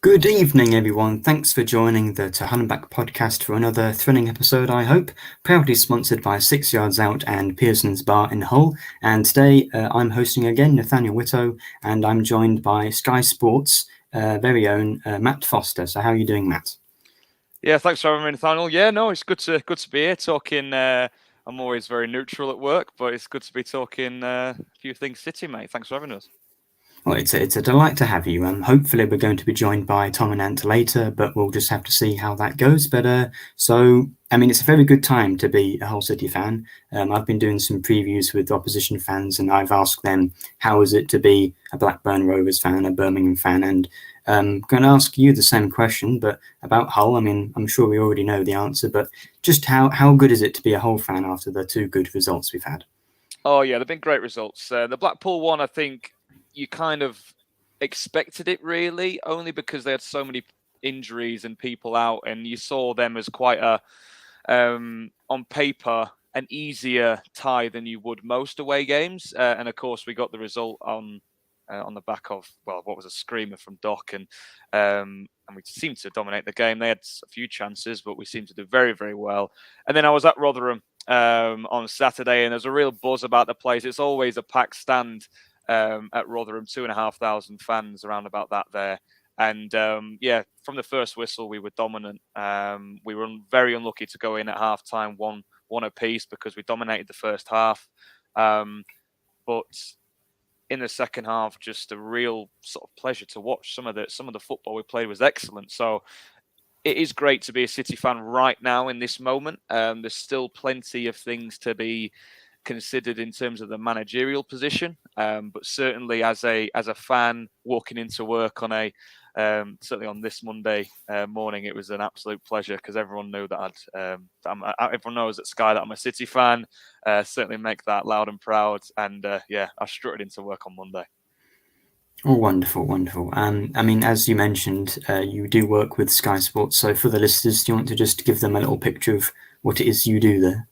Good evening, everyone. Thanks for joining the To Hull and Back podcast for another thrilling episode, I hope. Proudly sponsored by 6 Yards Out and Pearson's Bar in Hull. And today I'm hosting again, Nathaniel Whitto, and I'm joined by Sky Sports' very own Matt Foster. So how are you doing, Matt? Yeah, thanks for having me, Nathaniel. Yeah, no, it's good to be here talking. I'm always very neutral at work, but it's good to be talking a few things City, mate. Thanks for having us. Well, it's a delight to have you. Hopefully we're going to be joined by Tom and Ant later, but we'll just have to see how that goes. But it's a very good time to be a Hull City fan. I've been doing some previews with opposition fans, and I've asked them how is it to be a Blackburn Rovers fan, a Birmingham fan, and I'm going to ask you the same question, but about Hull. I'm sure we already know the answer, but just how good is it to be a Hull fan after the two good results we've had? Oh yeah, they've been great results. The Blackpool one, I think you kind of expected it really, only because they had so many injuries and people out, and you saw them as quite a on paper an easier tie than you would most away games. And of course, we got the result on the back of what was a screamer from Doc, and we seemed to dominate the game. They had a few chances, but we seemed to do very, very well. And then I was at Rotherham on Saturday, and there's a real buzz about the place. It's always a packed stand at Rotherham, 2,500 fans around about that there. And from the first whistle, we were dominant. We were very unlucky to go in at half time, one apiece, because we dominated the first half. But in the second half, just a real sort of pleasure to watch. Some of the football we played was excellent. So it is great to be a City fan right now in this moment. There's still plenty of things to be considered in terms of the managerial position, but certainly as a fan walking into work on certainly on this Monday morning, it was an absolute pleasure, because everyone knew that everyone knows at Sky that I'm a City fan. Certainly make that loud and proud, and I strutted into work on Monday. Oh, wonderful, wonderful. As you mentioned, you do work with Sky Sports. So for the listeners, do you want to just give them a little picture of what it is you do there?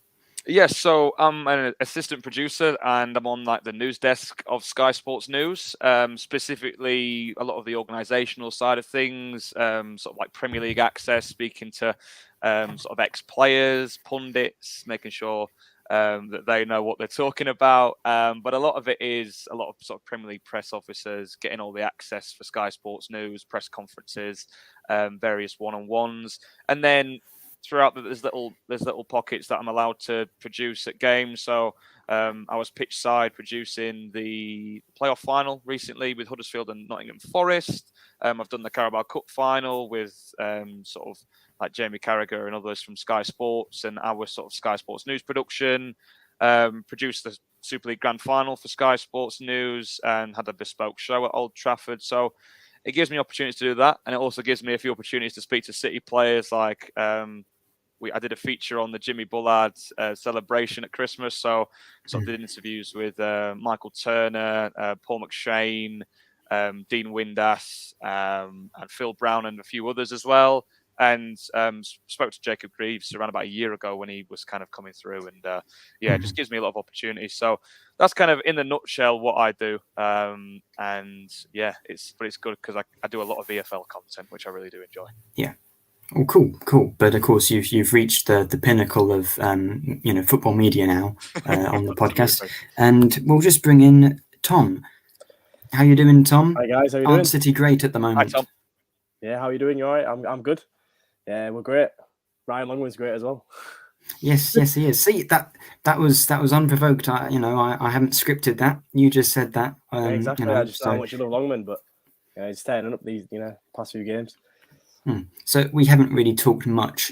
Yes, so I'm an assistant producer, and I'm on the news desk of Sky Sports News, specifically a lot of the organisational side of things, sort of like Premier League access, speaking to sort of ex-players, pundits, making sure that they know what they're talking about. But a lot of it is a lot of sort of Premier League press officers getting all the access for Sky Sports News, press conferences, various one-on-ones, and then throughout there's little pockets that I'm allowed to produce at games. So I was pitch side producing the playoff final recently with Huddersfield and Nottingham Forest. I've done the Carabao Cup final with sort of like Jamie Carragher and others from Sky Sports, and our sort of Sky Sports News production. Produced the Super League Grand Final for Sky Sports News and had a bespoke show at Old Trafford. So it gives me opportunities to do that, and it also gives me a few opportunities to speak to City players. Like I did a feature on the Jimmy Bullard celebration at Christmas, so I did interviews with Michael Turner, Paul McShane, Dean Windass, and Phil Brown, and a few others as well. And spoke to Jacob Greaves around about a year ago when he was kind of coming through, and it just gives me a lot of opportunities. So that's kind of in the nutshell what I do. It's good because I do a lot of VFL content, which I really do enjoy. Yeah. Oh, cool. But of course, you've reached the pinnacle of football media now on the podcast, and we'll just bring in Tom. How you doing, Tom? Hi guys, how you doing? Aren't City great at the moment? Hi, Tom. Yeah, how are you doing? You all right? I'm good. Yeah, we're great. Ryan Longman's great as well. Yes, he is. See, that was unprovoked. I haven't scripted that. You just said that. Yeah, exactly. I just know how much you love Longman, but he's turning up these past few games. So we haven't really talked much.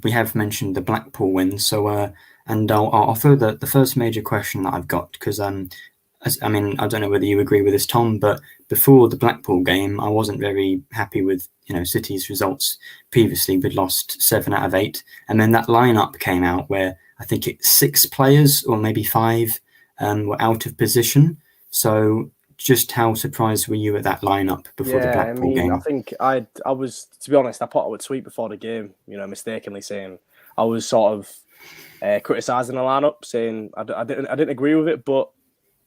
We have mentioned the Blackpool win. So and I'll throw the first major question that I've got, because I don't know whether you agree with this, Tom, but before the Blackpool game, I wasn't very happy with City's results previously. We'd lost 7 out of 8, and then that lineup came out where I think 6 players or maybe 5 were out of position. So just how surprised were you at that lineup before the Blackpool game? I think I was, to be honest, I put out a tweet before the game, mistakenly saying I was sort of criticising the lineup, saying I didn't agree with it, but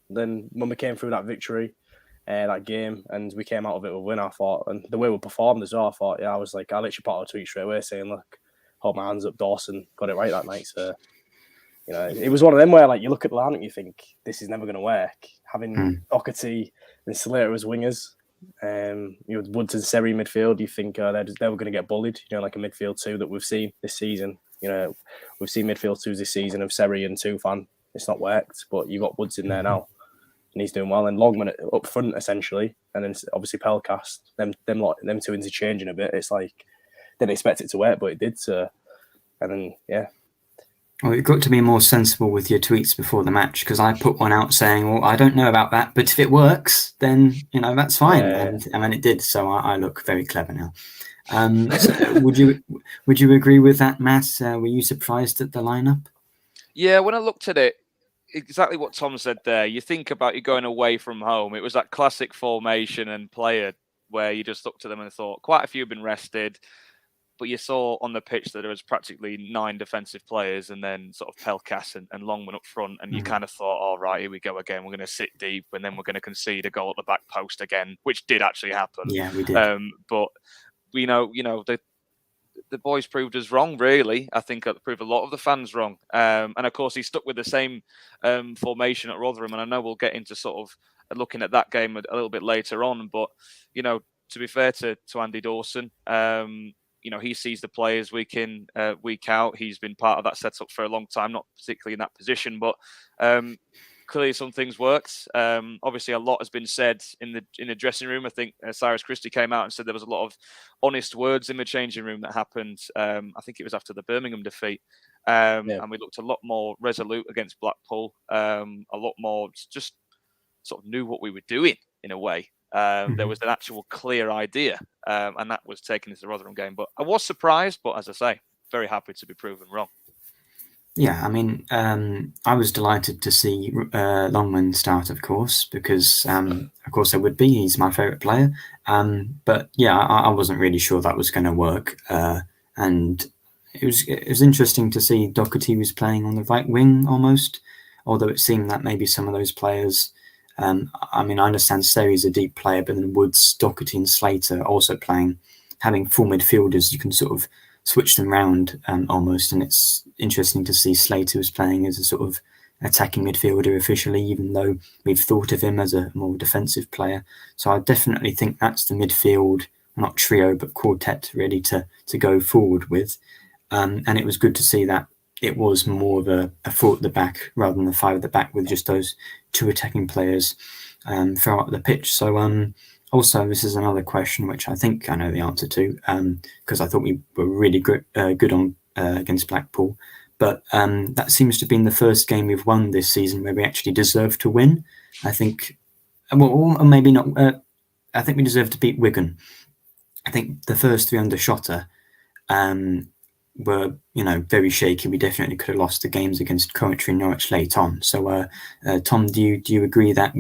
then when we came through that victory, that game, and we came out of it with a win. I thought, and the way we performed as well, I thought, I was like, I literally put out a tweet straight away saying, look, hold my hands up, Dawson got it right that night. So, it was one of them where like you look at the lineup, you think this is never going to work. Having Doherty and Slater as wingers, Woods and Seri midfield, you think they were going to get bullied. Like a midfield two that we've seen this season. We've seen midfield twos this season of Seri and Tufan. It's not worked, but you got Woods in there now, and he's doing well. And Longman up front essentially, and then obviously Pelcast. Them two interchanging a bit. It's like didn't expect it to work, but it did. So, and then Well, you've got to be more sensible with your tweets before the match, because I put one out saying, well, I don't know about that, but if it works, then, that's fine. And it did. So I look very clever now. So would you agree with that, Matt? Were you surprised at the lineup? Yeah, when I looked at it, exactly what Tom said there. You think about you going away from home. It was that classic formation and player where you just looked at them and thought, quite a few have been rested. But you saw on the pitch that there was practically 9 defensive players and then sort of Pelkas and Longman up front. And you kind of thought, all right, here we go again. We're going to sit deep and then we're going to concede a goal at the back post again, which did actually happen. Yeah, we did. But the boys proved us wrong, really. I think it proved a lot of the fans wrong. And of course, he stuck with the same formation at Rotheram. And I know we'll get into sort of looking at that game a little bit later on. But, to be fair to Andy Dawson, he sees the players week in, week out. He's been part of that setup for a long time, not particularly in that position, but clearly some things worked. Obviously, a lot has been said in the dressing room. I think Cyrus Christie came out and said there was a lot of honest words in the changing room that happened. I think it was after the Birmingham defeat. And we looked a lot more resolute against Blackpool, a lot more just sort of knew what we were doing in a way. There was an actual clear idea, and that was taken into the Rotherham game. But I was surprised, but as I say, very happy to be proven wrong. Yeah, I mean, I was delighted to see Longman start, of course, because, of course, I would be. He's my favourite player. But yeah, I wasn't really sure that was going to work. And it was interesting to see Doherty was playing on the right wing almost, although it seemed that maybe some of those players. I understand Seri's a deep player, but then Woods, Doherty and Slater also playing, having full midfielders. You can sort of switch them around almost, and it's interesting to see Slater was playing as a sort of attacking midfielder officially, even though we've thought of him as a more defensive player. So I definitely think that's the midfield, not trio, but quartet really to go forward with. And it was good to see that it was more of a 4 at the back rather than the 5 at the back with just those 2 attacking players throughout the pitch. So also, this is another question which I think I know the answer to, because I thought we were really good on against Blackpool. But that seems to have been the first game we've won this season where we actually deserved to win. I think, or maybe not. I think we deserved to beat Wigan. I think the first 3 under Shotter were, very shaky. We definitely could have lost the games against Coventry and Norwich late on. So, Tom, do you agree that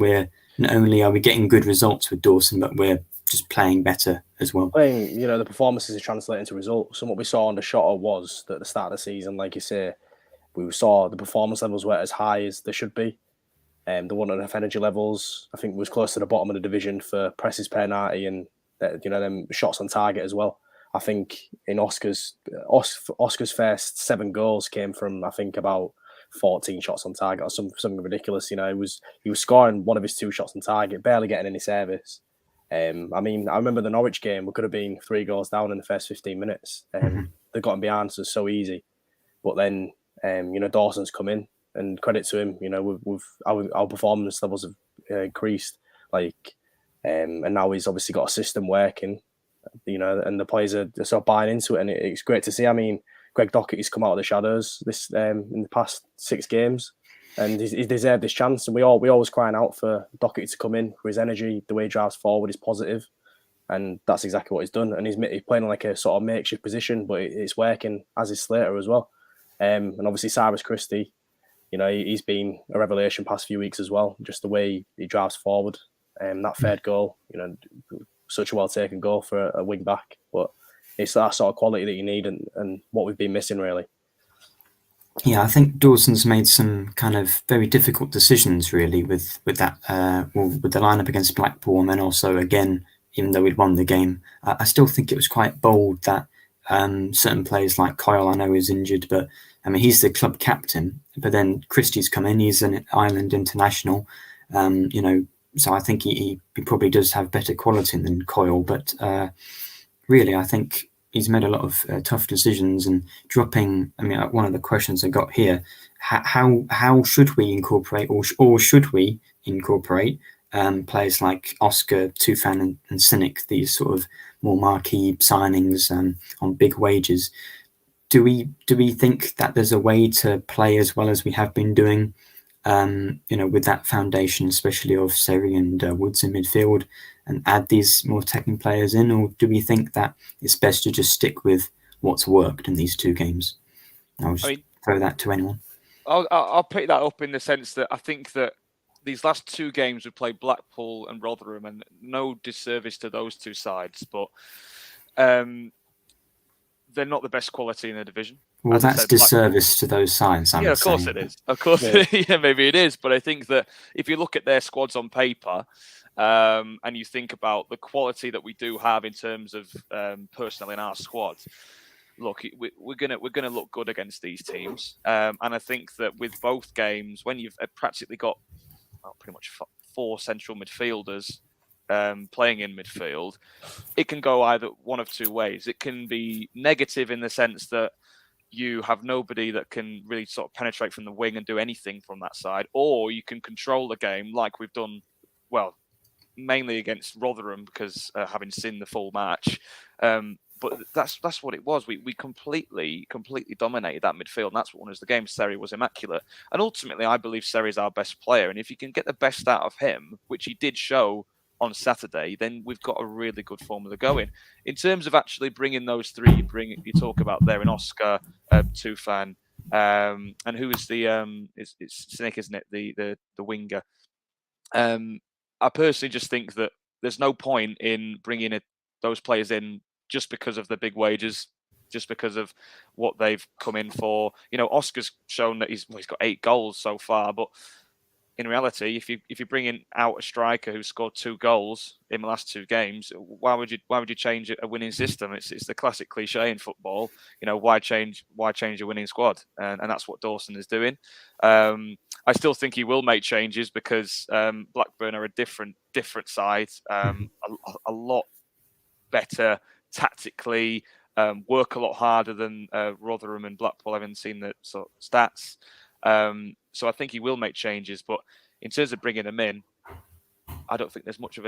not only are we getting good results with Dawson, but we're just playing better as well? I think, the performances are translating to results. And what we saw under Shotter was that at the start of the season, like you say, we saw the performance levels were as high as they should be. They weren't enough energy levels. I think it was close to the bottom of the division for presses per 90 and, them shots on target as well. I think in Oscar's first 7 goals came from, I think, about 14 shots on target or something ridiculous. He was scoring one of his 2 shots on target, barely getting any service. I remember the Norwich game, we could have been 3 goals down in the first 15 minutes. They got him behind, so it's so easy. But then, Dawson's come in, and credit to him, our performance levels have increased. And now he's obviously got a system working, and the players are sort of buying into it, and it's great to see. I mean, Greg Doherty's come out of the shadows in the past 6 games, and he's deserved this chance. And we always crying out for Doherty to come in for his energy. The way he drives forward is positive, and that's exactly what he's done. And he's playing like a sort of makeshift position, but it's working, as is Slater as well. And obviously Cyrus Christie, he's been a revelation past few weeks as well. Just the way he drives forward, that 3rd goal, such a well taken goal for a wing back, but it's that sort of quality that you need and what we've been missing really. Yeah, I think Dawson's made some kind of very difficult decisions, really, with that with the lineup against Blackpool, and then also again, even though we'd won the game, I still think it was quite bold that certain players like Kyle, I know, is injured, but I mean he's the club captain. But then Christie's come in; he's an Ireland international, so I think he probably does have better quality than Coyle, but really, I think he's made a lot of tough decisions and dropping. I mean, one of the questions I got here: how should we incorporate, or should we incorporate players like Oscar, Tufan, and Cynic, these sort of more marquee signings on big wages? Do we think that there's a way to play as well as we have been doing? With that foundation, especially of Seri and Woods in midfield, and add these more attacking players in, or do we think that it's best to just stick with what's worked in these two games? I'll just throw that to anyone. I'll pick that up in the sense that I think that these last two games we played Blackpool and Rotheram, and no disservice to those two sides, but they're not the best quality in the division. Well, as that's disservice to those sides. Yeah, of course it is. Of course, yeah, maybe it is. But I think that if you look at their squads on paper, and you think about the quality that we do have in terms of personnel in our squad, look, we're gonna look good against these teams. And I think that with both games, when you've practically got pretty much four central midfielders playing in midfield, it can go either one of two ways. It can be negative in the sense that you have nobody that can really sort of penetrate from the wing and do anything from that side, or you can control the game like we've done, well, mainly against Rotherham because having seen the full match. But that's what it was. We completely dominated that midfield, and that's what won us the game. Seri was immaculate, and ultimately, I believe Seri's our best player. And if you can get the best out of him, which he did show on Saturday, then we've got a really good formula going. In terms of actually bringing those three, you talk about there in Oscar, Tufan, and who is the it's Cynic, isn't it? The winger. I personally just think that there's no point in bringing those players in just because of the big wages, just because of what they've come in for. Oscar's shown that he's got 8 goals so far, but in reality, if you bring in out a striker who scored 2 goals in the last 2 games, why would you change a winning system? It's the classic cliche in football. Why change a winning squad? And that's what Dawson is doing. I still think he will make changes because Blackburn are a different side, a lot better tactically, work a lot harder than Rotherham and Blackpool. I haven't seen the sort of stats. So I think he will make changes, but in terms of bringing them in, I don't think there's much of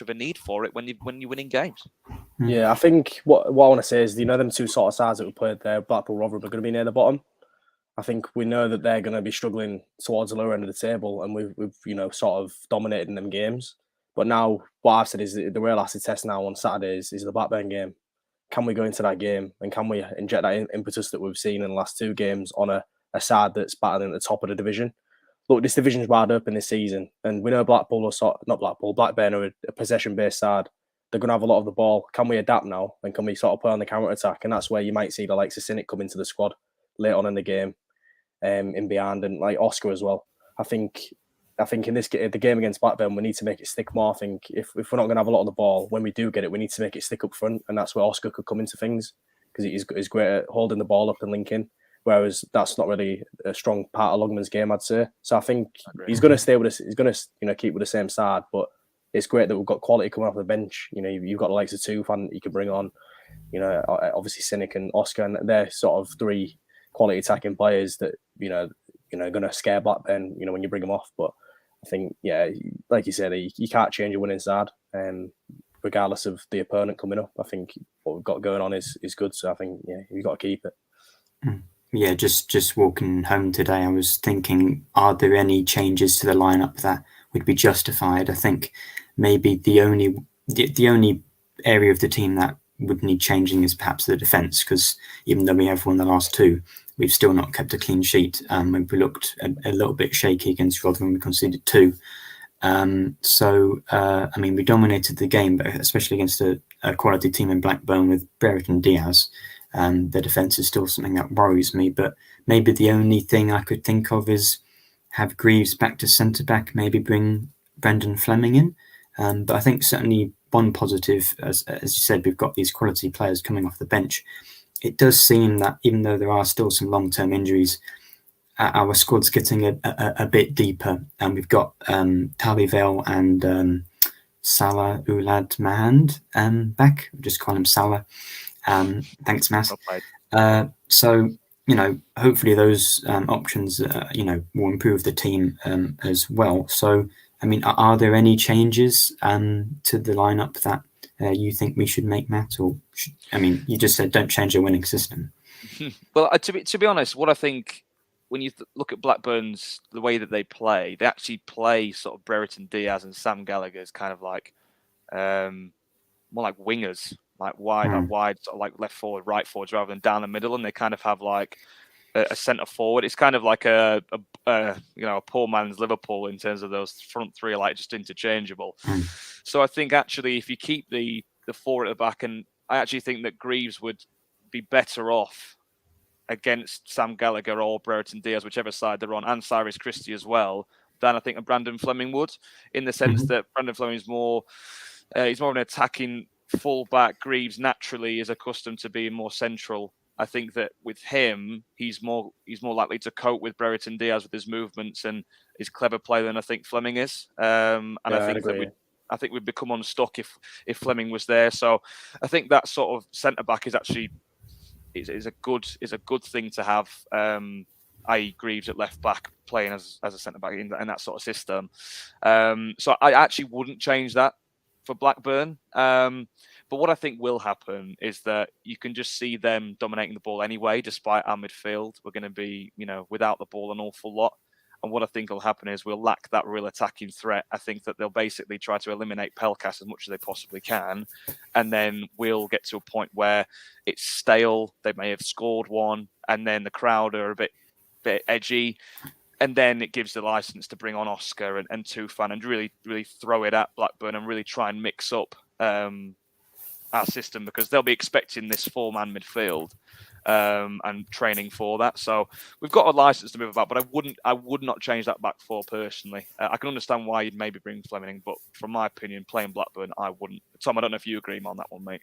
a need for it when you're winning games. Yeah, I think what I want to say is, them two sort of sides that we played there, Blackpool, Rotherham, are going to be near the bottom. I think we know that they're going to be struggling towards the lower end of the table, and we've sort of dominated in them games. But now, what I've said is the real acid test now on Saturday is the Blackburn game. Can we go into that game and can we inject that impetus that we've seen in the last 2 games on a side that's battling at the top of the division? Look, this division's wide open this season, and we know Blackburn are a possession-based side. They're going to have a lot of the ball. Can we adapt now, and can we sort of play on the counter-attack? And that's where you might see the likes of Cynic come into the squad late on in the game, in behind, and like Oscar as well. I think in the game against Blackburn, we need to make it stick more. I think if we're not going to have a lot of the ball, when we do get it, we need to make it stick up front, and that's where Oscar could come into things because he's great at holding the ball up and linking. Whereas that's not really a strong part of Longman's game, I'd say. So I think he's going to stay with us. He's going to keep with the same side. But it's great that we've got quality coming off the bench. You've got the likes of Tufan you can bring on. Obviously Cynic and Oscar, and they're sort of 3 quality attacking players that going to scare Blackburn. When you bring them off. But I think, yeah, like you said, you can't change a winning side, regardless of the opponent coming up. I think what we've got going on is good. So I think, yeah, you've got to keep it. Yeah, just walking home today, I was thinking, are there any changes to the lineup that would be justified? I think maybe the only area of the team that would need changing is perhaps the defence, because even though we have won the last 2, we've still not kept a clean sheet. We looked a little bit shaky against Rotherham. We conceded 2. We dominated the game, but especially against a quality team in Blackburn with Barrett and Diaz. Their defence is still something that worries me, but maybe the only thing I could think of is have Greaves back to centre back, maybe bring Brendan Fleming in. But I think certainly one positive, as you said, we've got these quality players coming off the bench. It does seem that even though there are still some long-term injuries, our squad's getting a bit deeper, and we've got Talivale and Salah Oulad Mahand back. I'll just call him Salah. Thanks, Matt. So, hopefully those options, will improve the team as well. So, I mean, are there any changes to the lineup that you think we should make, Matt? Or you just said don't change the winning system. Well, to be honest, what I think when you look at Blackburn's the way that they actually play sort of Brereton Diaz and Sam Gallagher as kind of like more like wingers, like wide, sort of like left forward, right forwards, rather than down the middle, and they kind of have like a centre forward. It's kind of like a poor man's Liverpool in terms of those front three are like just interchangeable. So I think actually if you keep the four at the back, and I actually think that Greaves would be better off against Sam Gallagher or Brereton Diaz, whichever side they're on, and Cyrus Christie as well, than I think a Brandon Fleming would, in the sense that Brandon Fleming is more of an attacking full-back. Greaves naturally is accustomed to being more central. I think that with him, he's more likely to cope with Brereton Diaz with his movements and his clever play than I think Fleming is. And I think we'd become unstuck if Fleming was there. So I think that sort of centre back is actually is a good thing to have. I.e. Greaves at left back playing as a centre back in that sort of system. So I actually wouldn't change that for Blackburn. But what I think will happen is that you can just see them dominating the ball anyway, despite our midfield. We're going to be, without the ball an awful lot. And what I think will happen is we'll lack that real attacking threat. I think that they'll basically try to eliminate Pelkas as much as they possibly can. And then we'll get to a point where it's stale. They may have scored one, and then the crowd are a bit edgy. And then it gives the license to bring on Oscar and Tufan and really, really throw it at Blackburn and really try and mix up our system, because they'll be expecting this four-man midfield and training for that. So we've got a license to move about, but I would not change that back four personally. I can understand why you'd maybe bring Fleming, but from my opinion, playing Blackburn, I wouldn't. Tom, I don't know if you agree on that one, mate.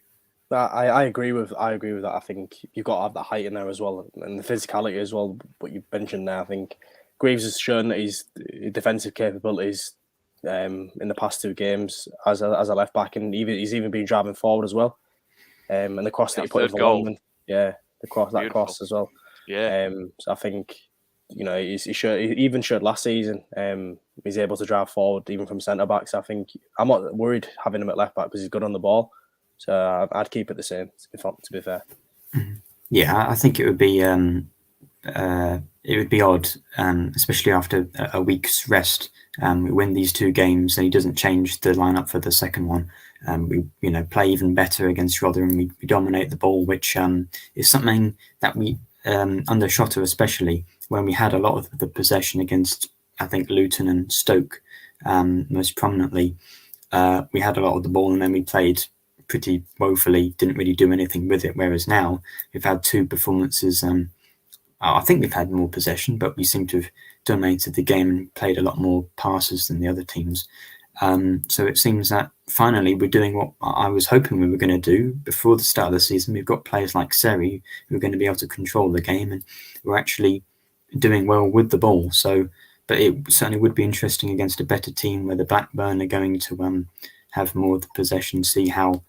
I agree with that. I think you've got to have the height in there as well, and the physicality as well. What you mentioned there, I think Greaves has shown that his defensive capabilities in the past two games as a left back, and he's even been driving forward as well. And the cross that he put in for Longman, the cross as well. So I think he even showed last season. He's able to drive forward even from centre back. So I think I'm not worried having him at left back because he's good on the ball. So I'd keep it the same. To be fair. Yeah, I think it would be odd, especially after a week's rest. We win these two games and he doesn't change the lineup for the second one. We play even better against Rotherham. We dominate the ball, which is something that we under Shotter, especially when we had a lot of the possession against, I think, Luton and Stoke most prominently. We had a lot of the ball and then we played pretty woefully, didn't really do anything with it. Whereas now we've had two performances. I think we've had more possession, but we seem to have dominated the game and played a lot more passes than the other teams. So it seems that finally we're doing what I was hoping we were going to do before the start of the season. We've got players like Seri who are going to be able to control the game, and we're actually doing well with the ball. So, but it certainly would be interesting against a better team where the Blackburn are going to have more of the possession, see how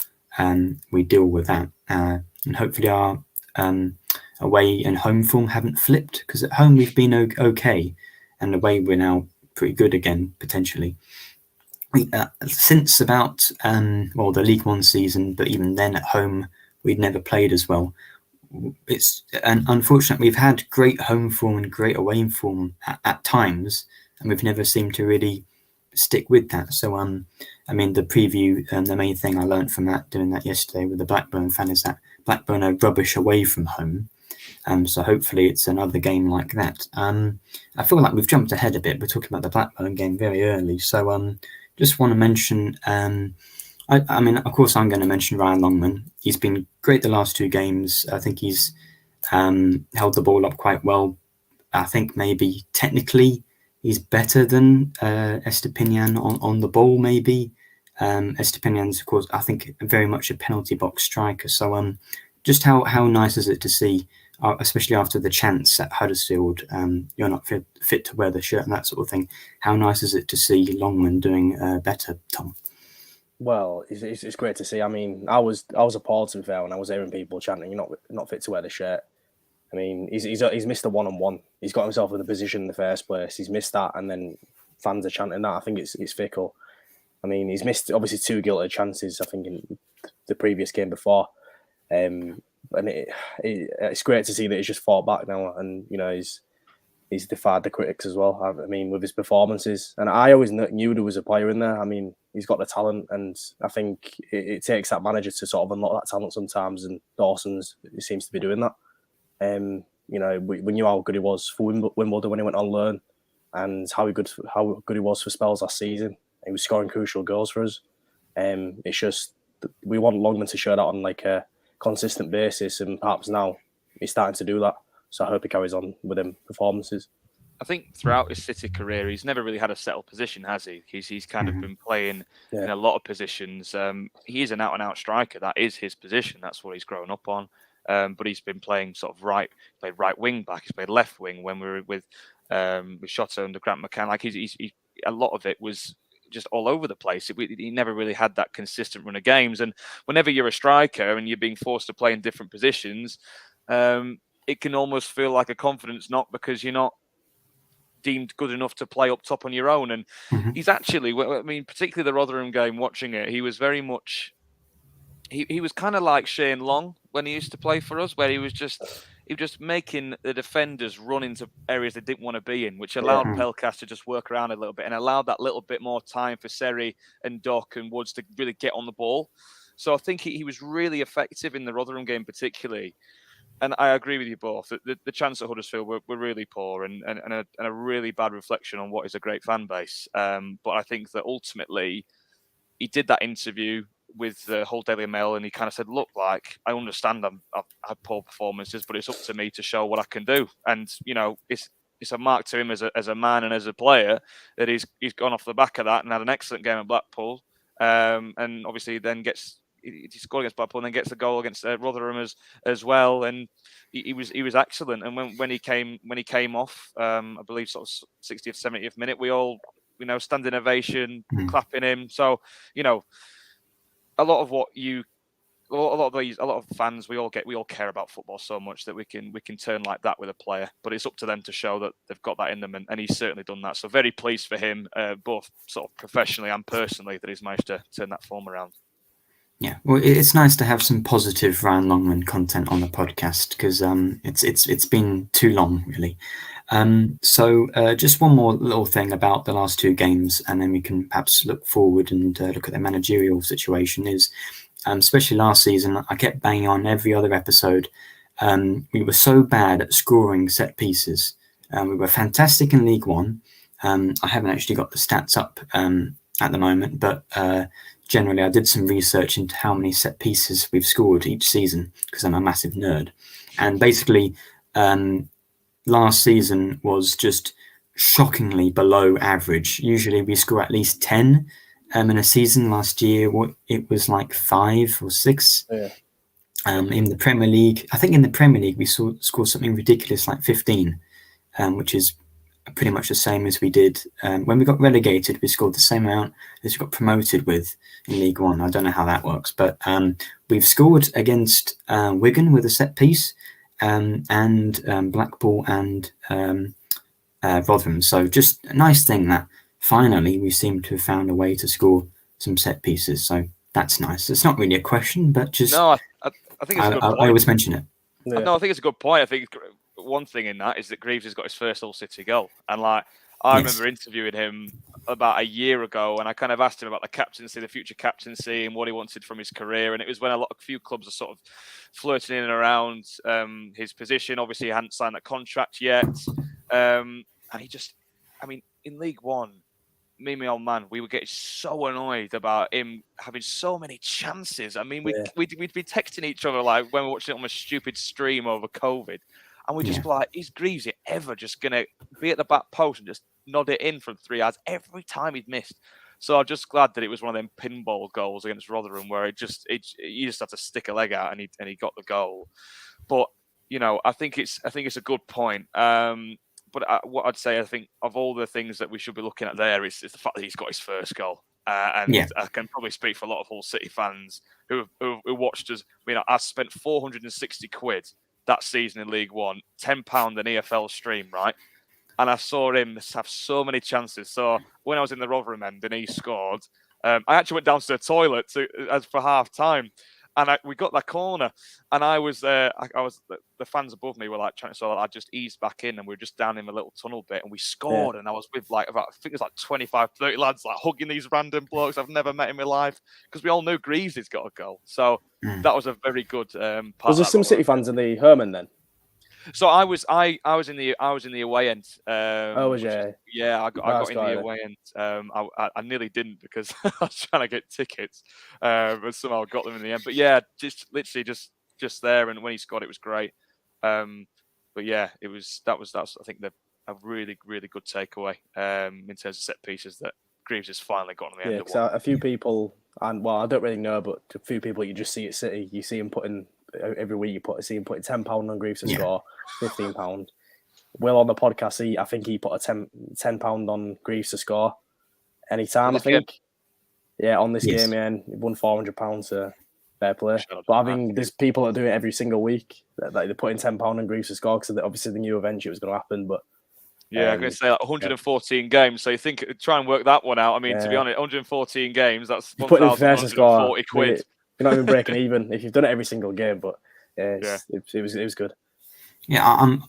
we deal with that. And hopefully our away and home form haven't flipped, because at home we've been okay, and away we're now pretty good again, potentially. Since about the League One season, but even then at home we'd never played as well. And unfortunately we've had great home form and great away form at times, and we've never seemed to really stick with that. So the preview, the main thing I learned from doing that yesterday with the Blackburn fan is that Blackburn are rubbish away from home. So hopefully it's another game like that. I feel like we've jumped ahead a bit. We're talking about the Blackburn game very early. So just want to mention, of course I'm going to mention Ryan Longman. He's been great the last two games. I think he's held the ball up quite well, I think maybe technically he's better than Estepinian on the ball, maybe. Estepinian's, of course, I think very much a penalty box striker. So just how nice is it to see, especially after the chance at Huddersfield, you're not fit to wear the shirt and that sort of thing. How nice is it to see Longman doing better, Tom? Well, it's great to see. I mean, I was appalled, to be fair, when I was hearing people chanting, "You're not fit to wear the shirt." I mean, he's missed a one-on-one. He's got himself in the position in the first place. He's missed that, and then fans are chanting that. I think it's fickle. I mean, he's missed obviously 2 guilty chances, I think, in the previous game before. And it's great to see that he's just fought back now, and he's defied the critics as well. I mean, with his performances, and I always knew there was a player in there. I mean, he's got the talent, and I think it takes that manager to sort of unlock that talent sometimes. And Dawson's seems to be doing that. We knew how good he was for Wimbledon when he went on loan, and how good he was for spells last season. He was scoring crucial goals for us. It's just we want Longman to show that on like a consistent basis, and perhaps now he's starting to do that. So I hope he carries on with them performances. I think throughout his City career, he's never really had a settled position, has he? He's kind of been playing in a lot of positions. He is an out-and-out striker. That is his position. That's what he's grown up on. But he's been playing sort of played right wing back. He's played left wing when we were with Shota under Grant McCann. Like he's a lot of it was just all over the place. He never really had that consistent run of games. And whenever you're a striker and you're being forced to play in different positions, it can almost feel like a confidence knock because you're not deemed good enough to play up top on your own. And he's actually, I mean, particularly the Rotherham game, watching it, he was very much, he was kind of like Shane Long when he used to play for us, where he was just making the defenders run into areas they didn't want to be in, which allowed Pelkas to just work around a little bit and allowed that little bit more time for Seri and Dock and Woods to really get on the ball. So I think he was really effective in the Rotherham game particularly. And I agree with you both. The chance at Huddersfield were really poor and a really bad reflection on what is a great fan base. But I think that ultimately he did that interview with the whole Daily Mail and he kind of said, look, like, I understand I've had poor performances, but it's up to me to show what I can do. And, it's a mark to him as a man and as a player that he's gone off the back of that and had an excellent game at Blackpool. And obviously then he scored against Blackpool and then gets a goal against Rotherham as well, and he was excellent. And when he came off, I believe sort of 60th, 70th minute, we all standing ovation, clapping him. So a lot of fans, we all care about football so much that we can turn like that with a player. But it's up to them to show that they've got that in them, and he's certainly done that. So very pleased for him, both sort of professionally and personally, that he's managed to turn that form around. Yeah, well, it's nice to have some positive Ryan Longman content on the podcast because it's been too long, really. So just one more little thing about the last 2 games, and then we can perhaps look forward and look at the managerial situation. Is especially last season, I kept banging on every other episode. We were so bad at scoring set pieces. We were fantastic in League One. I haven't actually got the stats up at the moment, but generally I did some research into how many set pieces we've scored each season because I'm a massive nerd. And basically, last season was just shockingly below average. Usually we score at least 10 in a season. Last year, it was like 5 or 6. Yeah. In the Premier League, I think in the Premier League we scored something ridiculous like 15, which is pretty much the same as we did when we got relegated. We scored the same amount as we got promoted with in League One. I don't know how that works, but we've scored against Wigan with a set piece and Blackpool and Rotherham. So just a nice thing that finally we seem to have found a way to score some set pieces. So that's nice. It's not really a question, but just I think it's a good point. I always mention it. Yeah. No, I think it's a good point. I think one thing in that is that Greaves has got his first All-City goal. And I remember interviewing him about a year ago, and I kind of asked him about the captaincy, the future captaincy, and what he wanted from his career. And it was when a few clubs are sort of flirting in and around his position. Obviously, he hadn't signed that contract yet. And in League One, me and my old man, we were getting so annoyed about him having so many chances. I mean, we'd be texting each other like when we were watching it on a stupid stream over COVID. and we just like, is Greavesy ever just gonna be at the back post and just nod it in from 3 yards every time he'd missed? So I'm just glad that it was one of them pinball goals against Rotherham where you just had to stick a leg out and he got the goal. But I think it's a good point. But what I'd say, I think of all the things that we should be looking at there is the fact that he's got his first goal. And I can probably speak for a lot of Hull City fans who watched us. I mean, I spent £460 that season in League One, £10 an EFL stream, right? And I saw him have so many chances. So when I was in the Rotherham end and he scored, I actually went down to the toilet for half time. And we got that corner, and I was the fans above me were like trying to, so I just eased back in, and we were just down in a little tunnel bit, and we scored. And I was with I think it was 25, 30 lads like hugging these random blokes I've never met in my life, because we all knew Greaves got a goal. So that was a very good part. Was there some City fans in the Herman then? So I was in the away end. Was you? Yeah, I got in the away end. I nearly didn't because I was trying to get tickets, but somehow I got them in the end. But yeah, just literally just there, and when he scored, it was great. But yeah, that was I think a really really good takeaway in terms of set pieces that Greaves has finally got on the end of one. A few people, and I don't really know, but a few people you just see at City, you see him putting. Every week see him putting £10 on Greaves to score, £15. Will on the podcast, I think he put a £10 on Greaves to score anytime. I think, on this game, he won £400. So fair play. But I think there's people that do it every single week. They're putting £10 on Greaves to score because obviously they knew eventually it was going to happen. But I'm going to say 114 games. So you think try and work that one out. I mean, to be honest, 114 games. That's £1,140. You're not even breaking even if you've done it every single game, but it was good. Yeah,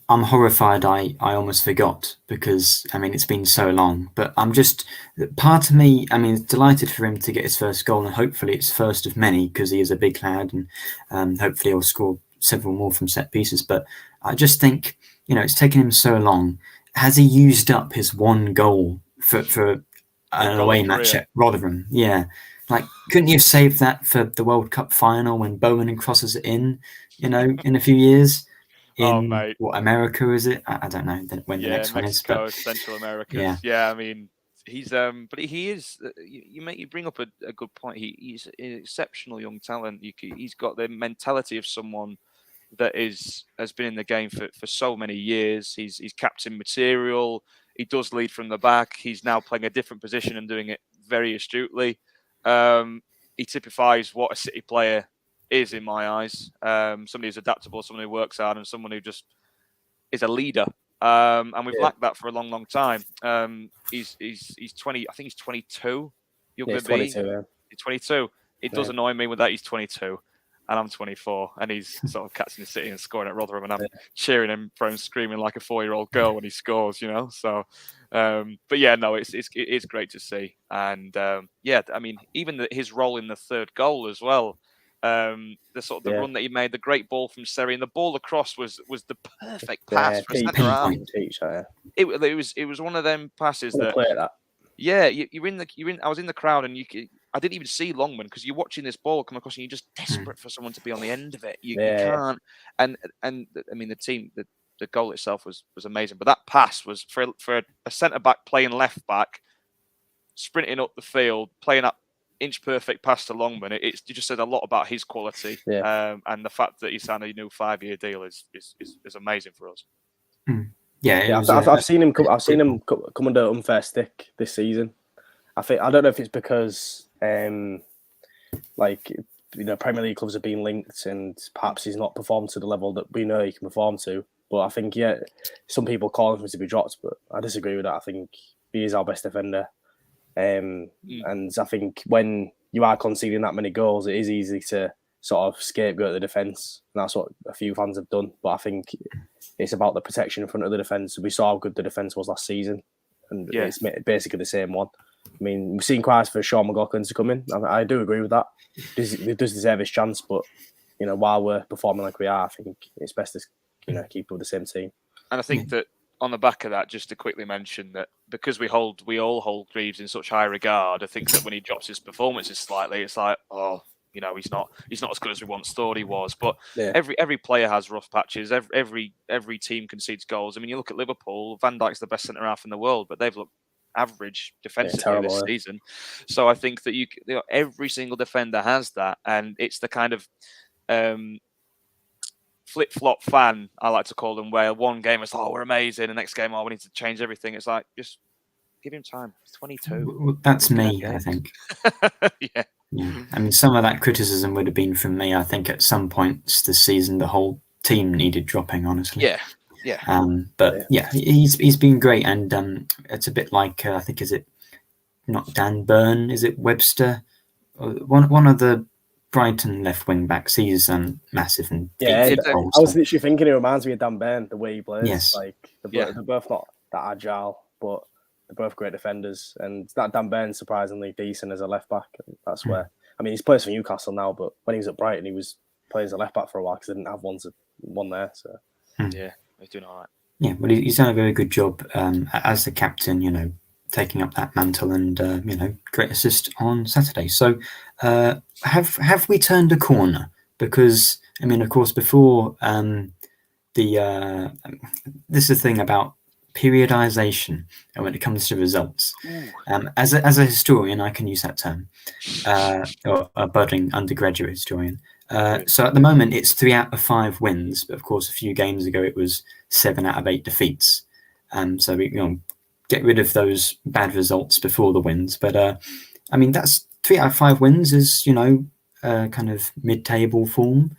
I'm horrified. I almost forgot because it's been so long. But I'm just part of me. Delighted for him to get his first goal, and hopefully it's first of many because he is a big lad, and hopefully he'll score several more from set pieces. But I just think it's taken him so long. Has he used up his one goal for an away match at Rotherham? Yeah. Couldn't you save that for the World Cup final when Bowen crosses it in a few years? What America is it? I don't know when the next one is. But Central America. Yeah. He's but he is. You bring up a good point. He's an exceptional young talent. He's got the mentality of someone that has been in the game for so many years. He's captain material. He does lead from the back. He's now playing a different position and doing it very astutely. He typifies what a City player is in my eyes. Somebody who's adaptable, someone who works hard, and someone who just is a leader. And we've lacked that for a long, long time. He's 20. I think he's 22. He's 22. Yeah. He's 22. It does annoy me with that. He's 22, and I'm 24, and he's sort of catching the City and scoring at Rotherham, and I'm cheering him for him screaming like a 4-year-old girl when he scores. So. But yeah, no, it is great to see, and even his role in the third goal as well. The run that he made, the great ball from Seri, and the ball across was the perfect pass for centre half. It was one of them passes that. Yeah, you're in. I was in the crowd, and I didn't even see Longman because you're watching this ball come across, and you're just desperate for someone to be on the end of it. You can't. And the team. The goal itself was amazing, but that pass was for a centre back playing left back, sprinting up the field, playing that inch perfect pass to Longman. It just said a lot about his quality, and the fact that he signed a new 5-year deal is amazing for us. I've seen him come under unfair stick this season. I don't know if it's because Premier League clubs have been linked, and perhaps he's not performed to the level that we know he can perform to. But I think, some people call him to be dropped, but I disagree with that. I think he is our best defender. And I think when you are conceding that many goals, it is easy to sort of scapegoat the defence. And that's what a few fans have done. But I think it's about the protection in front of the defence. We saw how good the defence was last season. And it's basically the same one. We've seen cries for Sean McLaughlin to come in. I do agree with that. He does deserve his chance, but while we're performing like we are, I think it's best to keep with the same team. And I think that on the back of that, just to quickly mention that because we all hold Greaves in such high regard, I think that when he drops his performances slightly, it's like, he's not as good as we once thought he was. But Yeah. every player has rough patches. Every team concedes goals. I mean, you look at Liverpool. Van Dijk's the best centre half in the world, but they've looked average defensively terrible, this season. So I think that every single defender has that, and it's the kind of flip-flop fan, I like to call them, where one game it's we're amazing, the next game we need to change everything. It's like, just give him time. He's 22. Well, that's me, I think. Yeah. I mean, some of that criticism would have been from me. I think at some points this season the whole team needed dropping, honestly. Yeah. But he's been great, and it's a bit like I think, is it not Dan Burn? Is it Webster? One of the Brighton left wing backs. He's massive and I was literally thinking he reminds me of Dan Burn, the way he plays. Yes. Like they're both not that agile, but they're both great defenders. And that Dan Burn's surprisingly decent as a left back. That's where he's plays for Newcastle now, but when he was at Brighton, he was playing as a left back for a while because they didn't have one there. So yeah, he's doing all right. Yeah, well, he's done a very good job as the captain. Taking up that mantle, and great assist on Saturday. So have we turned a corner? Because I mean, of course, before this is the thing about periodization when it comes to results. As a historian, I can use that term, or a budding undergraduate historian. So at the moment, it's 3 out of 5 wins, but of course, a few games ago, it was 7 out of 8 defeats. So we get rid of those bad results before the wins. But I mean, that's 3 out of 5 wins is kind of mid-table form.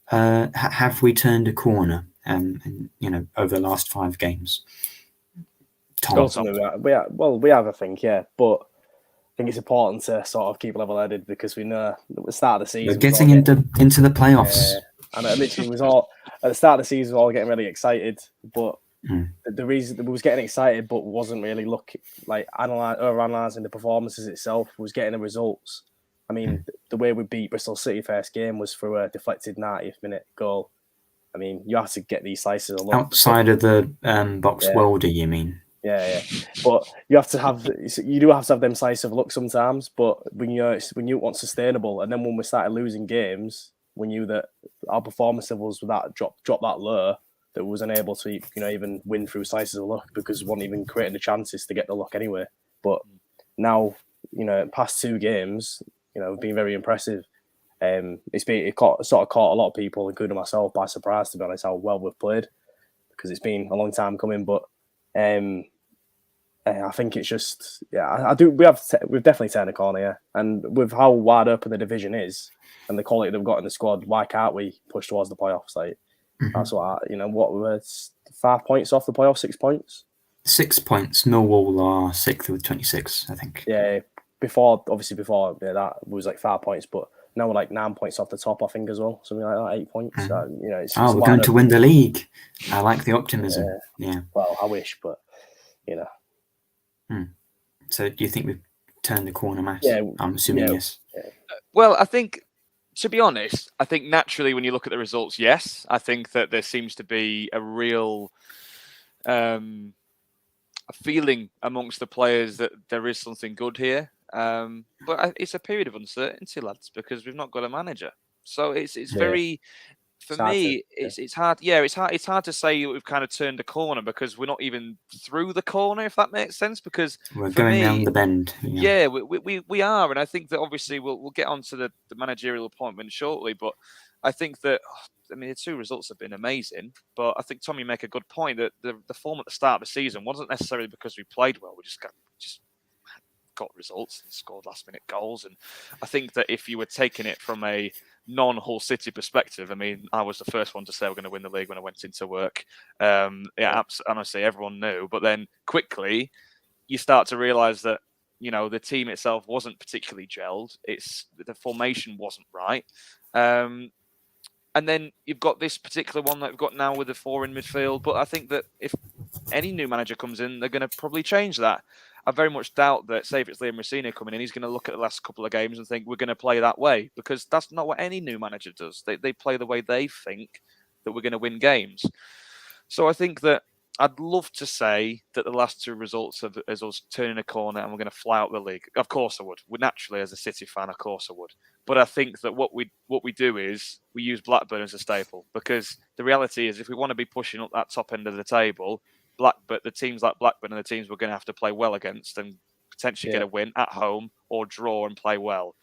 Have we turned a corner? Over the last 5 games. Tom. We have, I think, but I think it's important to sort of keep level-headed because we know at the start of the season we're getting into the playoffs. And it literally was all at the start of the season. We were all getting really excited, but the reason we was getting excited, but wasn't really analysing the performances itself. Was getting the results. I mean, the way we beat Bristol City first game was through a deflected 90th minute goal. I mean, you have to get these slices of luck outside of the box welder. You mean? Yeah. But you do have to have them slices of luck sometimes. But when you want sustainable, and then when we started losing games, we knew that our performance levels were that drop that low that we wasn't able to even win through slices of luck because we weren't even creating the chances to get the luck anyway. But now past 2 games, we've been very impressive. It caught a lot of people, including myself, by surprise, to be honest, how well we've played because it's been a long time coming. But I think it's just we've definitely turned a corner, yeah. And with how wide open the division is and the quality they've got in the squad, why can't we push towards the playoffs? That's what what we were 5 points off the playoffs, 6 points. 6 points. Millwall are 6th with 26, I think. Yeah, before that was 5 points, but now we're 9 points off the top, I think, as well, something like that, 8 points. So, it's we're going to win the league. I like the optimism. Yeah. Well, I wish, but So, do you think we've turned the corner, Matt? Yeah, I'm assuming yes. Yeah. Well, I think, to be honest, I think naturally when you look at the results, yes, I think that there seems to be a real a feeling amongst the players that there is something good here. But it's a period of uncertainty, lads, because we've not got a manager. So it's very, for me, it's hard. Yeah, it's hard to say we've kind of turned a corner because we're not even through the corner, if that makes sense. Because we're going round the bend. Yeah, we are, and I think that obviously we'll get onto the managerial appointment shortly. But I think that the 2 results have been amazing. But I think Tom, you make a good point that the form at the start of the season wasn't necessarily because we played well. We just got results and scored last-minute goals. And I think that if you were taking it from a non-Hull City perspective, I was the first one to say we're going to win the league when I went into work. Honestly, everyone knew. But then quickly, you start to realise that the team itself wasn't particularly gelled. The formation wasn't right. And then you've got this particular one that we've got now with the 4 in midfield. But I think that if any new manager comes in, they're going to probably change that. I very much doubt that, say if it's Liam Messina coming in, he's going to look at the last couple of games and think we're going to play that way, because that's not what any new manager does. They play the way they think that we're going to win games. So I think that I'd love to say that the last two results is us turning a corner and we're going to fly out the league. Of course I would. Naturally, as a City fan, of course I would. But I think that what we do is we use Blackburn as a staple, because the reality is if we want to be pushing up that top end of the table, the teams like Blackburn are the teams we're going to have to play well against and potentially get a win at home or draw and play well.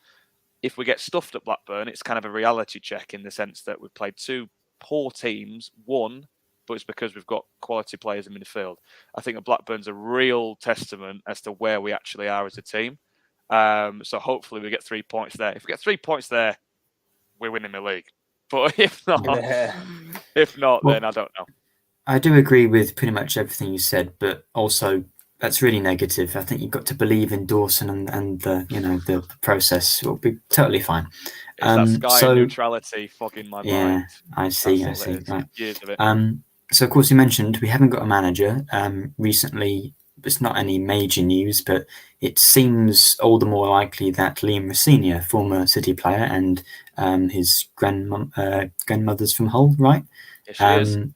If we get stuffed at Blackburn, it's kind of a reality check in the sense that we've played two poor teams, but it's because we've got quality players in midfield. I think that Blackburn's a real testament as to where we actually are as a team. So hopefully we get 3 points there. If we get 3 points there, we're winning the league. But if not, then I don't know. I do agree with pretty much everything you said, but also that's really negative. I think you've got to believe in Dawson and the process will be totally fine. It's that Sky neutrality fogging my mind. Yeah, I see. Right. Years of it. So of course you mentioned we haven't got a manager recently. It's not any major news, but it seems all the more likely that Liam Rosenior, former City player, and his grandmother's from Hull, right? Yes, she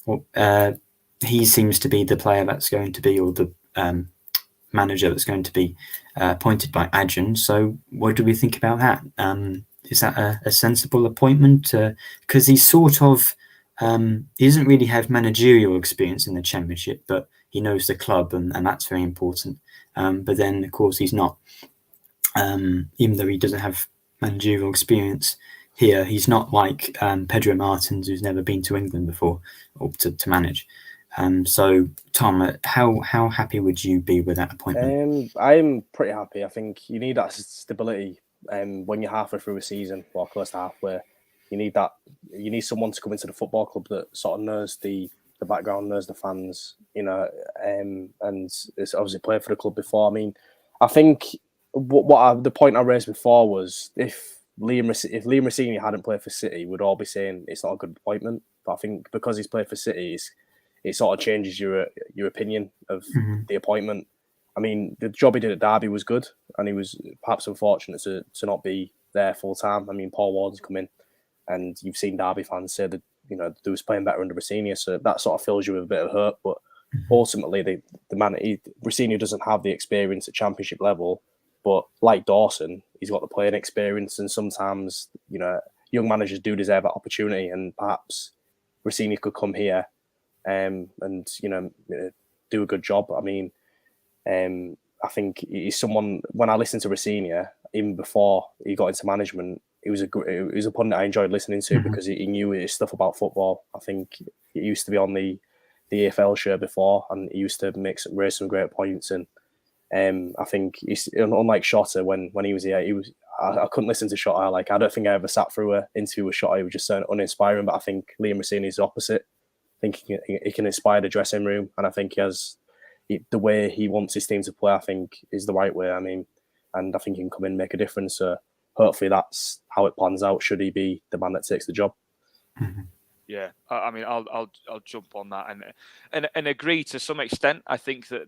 is. He seems to be the player that's going to be, or the manager that's going to be appointed by Adjan. So what do we think about that? Is that a sensible appointment? Because he's sort of, he doesn't really have managerial experience in the Championship, but he knows the club, and that's very important. But then, of course, he's not, even though he doesn't have managerial experience here, he's not like Pedro Martins, who's never been to England before or to manage. So, Tom, how happy would you be with that appointment? I'm pretty happy. I think you need that stability when you're halfway through a season, or close to halfway. You need that. You need someone to come into the football club that sort of knows the background, knows the fans, and it's obviously played for the club before. I mean, I think the point I raised before was if Liam Rosenior hadn't played for City, we'd all be saying it's not a good appointment. But I think because he's played for City, it sort of changes your opinion of the appointment. I mean, the job he did at Derby was good, and he was perhaps unfortunate to not be there full time. I mean, Paul Ward's come in, and you've seen Derby fans say that they was playing better under Rosenior, so that sort of fills you with a bit of hope. But ultimately, Rosenior doesn't have the experience at Championship level, but like Dawson, he's got the playing experience, and sometimes young managers do deserve that opportunity, and perhaps Rosenior could come here and do a good job. I mean, I think he's someone. When I listened to Rosenior, even before he got into management, he was a pundit I enjoyed listening to because he knew his stuff about football. I think he used to be on the AFL show before, and he used to raise some great points. And I think he's unlike Shotta when he was here. I couldn't listen to Shotta. Like, I don't think I ever sat through an interview with Shotta. He was just so uninspiring. But I think Liam Rosenior is the opposite. I think he can inspire the dressing room, and I think he has the way he wants his team to play. I think is the right way. I mean, and I think he can come in and make a difference. So hopefully that's how it plans out. Should he be the man that takes the job? Yeah, I mean, I'll jump on that and agree to some extent. I think that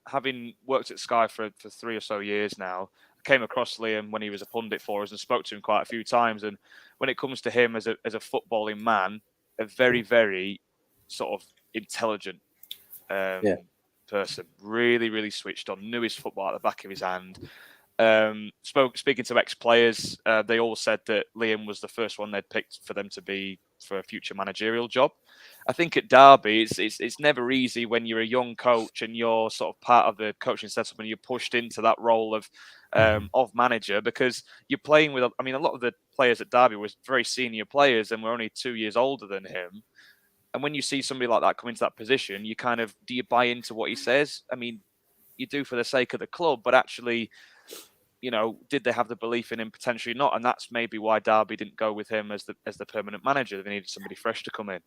having worked at Sky for 3 or so years now, I came across Liam when he was a pundit for us and spoke to him quite a few times. And when it comes to him as a footballing man, a very, very sort of intelligent person, really, really switched on, knew his football at the back of his hand. Speaking to ex-players, they all said that Liam was the first one they'd picked for them to be for a future managerial job. I think at Derby, it's never easy when you're a young coach and you're sort of part of the coaching setup and you're pushed into that role of manager, because you're playing with. I mean, a lot of the players at Derby were very senior players and were only 2 years older than him. And when you see somebody like that come into that position, you kind of, do you buy into what he says? I mean, you do for the sake of the club, but actually, did they have the belief in him? Potentially not, and that's maybe why Derby didn't go with him as the permanent manager. They needed somebody fresh to come in.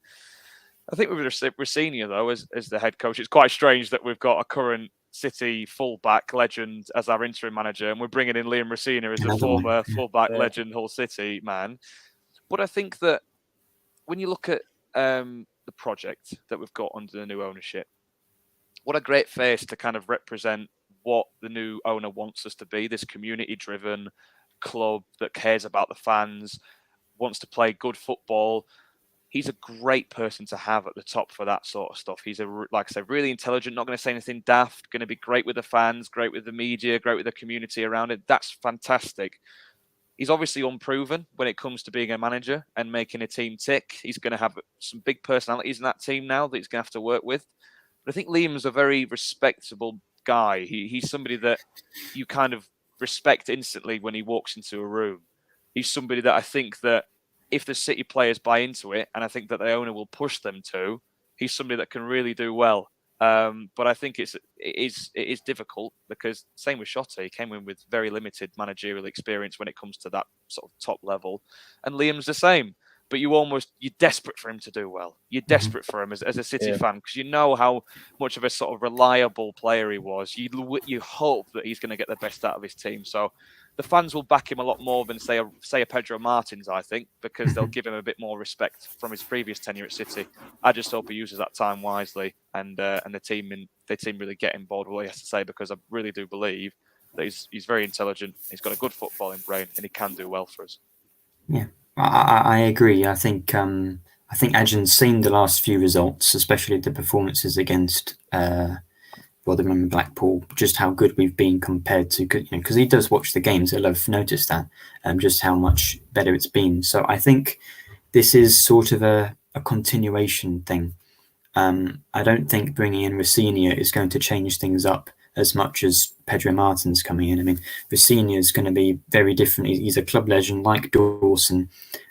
I think with Rosenior, though, as the head coach, it's quite strange that we've got a current City fullback legend as our interim manager, and we're bringing in Liam Rosenior as a former fullback legend, Hull City man. But I think that when you look at the project that we've got under the new ownership, what a great face to kind of represent what the new owner wants us to be, this community-driven club that cares about the fans, wants to play good football. he's a great person to have at the top for that sort of stuff. He's like I said, really intelligent, not going to say anything daft, going to be great with the fans, great with the media, great with the community around it. That's fantastic. He's obviously unproven when it comes to being a manager and making a team tick. He's going to have some big personalities in that team now that he's going to have to work with. But I think Liam's a very respectable guy. He's somebody that you kind of respect instantly when he walks into a room. He's somebody that I think that if the City players buy into it, and I think that the owner will push them to, he's somebody that can really do well. But I think it is difficult because same with Shota, he came in with very limited managerial experience when it comes to that sort of top level, and Liam's the same. But you're desperate for him to do well. You're desperate for him as a City fan because you know how much of a sort of reliable player he was. You hope that he's going to get the best out of his team. So the fans will back him a lot more than say a Pedro Martins, I think, because they'll give him a bit more respect from his previous tenure at City. I just hope he uses that time wisely and the team really get on board with what he has to say, because I really do believe that he's very intelligent, he's got a good footballing brain, and he can do well for us. Yeah, I agree. I think Ajin's seen the last few results, especially the performances against Rotherham and Blackpool, just how good we've been compared to good, because he does watch the games. He'll have noticed that, just how much better it's been. So I think this is sort of a continuation thing. I don't think bringing in Rosenior is going to change things up as much as Pedro Martin's coming in. I mean, Rosenior is going to be very different. He's a club legend like Dawson.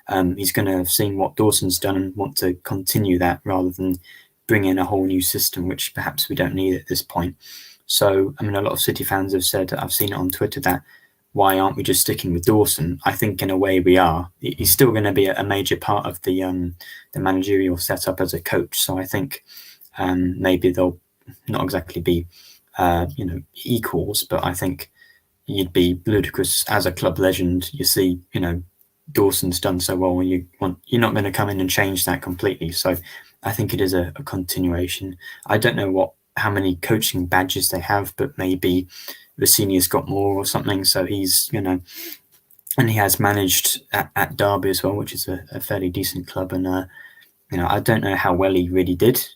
He's going to have seen what Dawson's done and want to continue that rather than bring in a whole new system, which perhaps we don't need at this point. So, I mean, a lot of City fans have said, I've seen it on Twitter, that why aren't we just sticking with Dawson? I think in a way we are. He's still going to be a major part of the managerial setup as a coach. So I think maybe they'll not exactly be equals, but I think you'd be ludicrous as a club legend. You see, Dawson's done so well, you're not going to come in and change that completely. So I think it is a continuation. I don't know how many coaching badges they have, but maybe Rosenior's got more or something. So he's, and he has managed at Derby as well, which is a fairly decent club. And, I don't know how well he really did.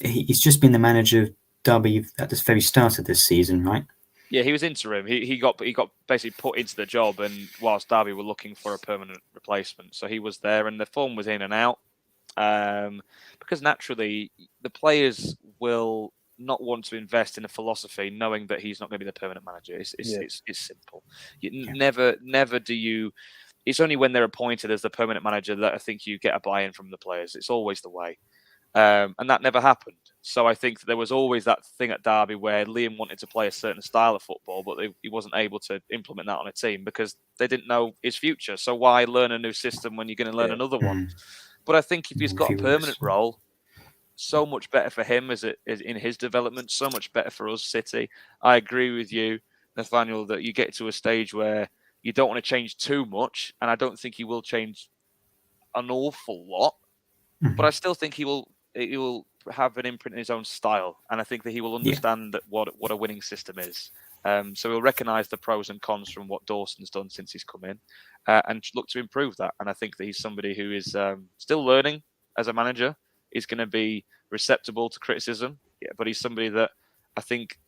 He's just been the manager of Derby at the very start of this season, right? Yeah, he was interim. He got basically put into the job, and whilst Derby were looking for a permanent replacement, so he was there, and the form was in and out. Because naturally, the players will not want to invest in a philosophy knowing that he's not going to be the permanent manager. It's simple. Never do you. It's only when they're appointed as the permanent manager that I think you get a buy-in from the players. It's always the way. And that never happened. So I think there was always that thing at Derby where Liam wanted to play a certain style of football, but he wasn't able to implement that on a team because they didn't know his future. So why learn a new system when you're going to learn another one? But I think if he's got a permanent role, so much better for him as in his development, so much better for us, City. I agree with you, Nathaniel, that you get to a stage where you don't want to change too much, and I don't think he will change an awful lot. But I still think he will have an imprint in his own style, and I think that he will understand that what a winning system is. So he'll recognise the pros and cons from what Dawson's done since he's come in, and look to improve that. And I think that he's somebody who is still learning as a manager. He's going to be receptible to criticism, but he's somebody that I think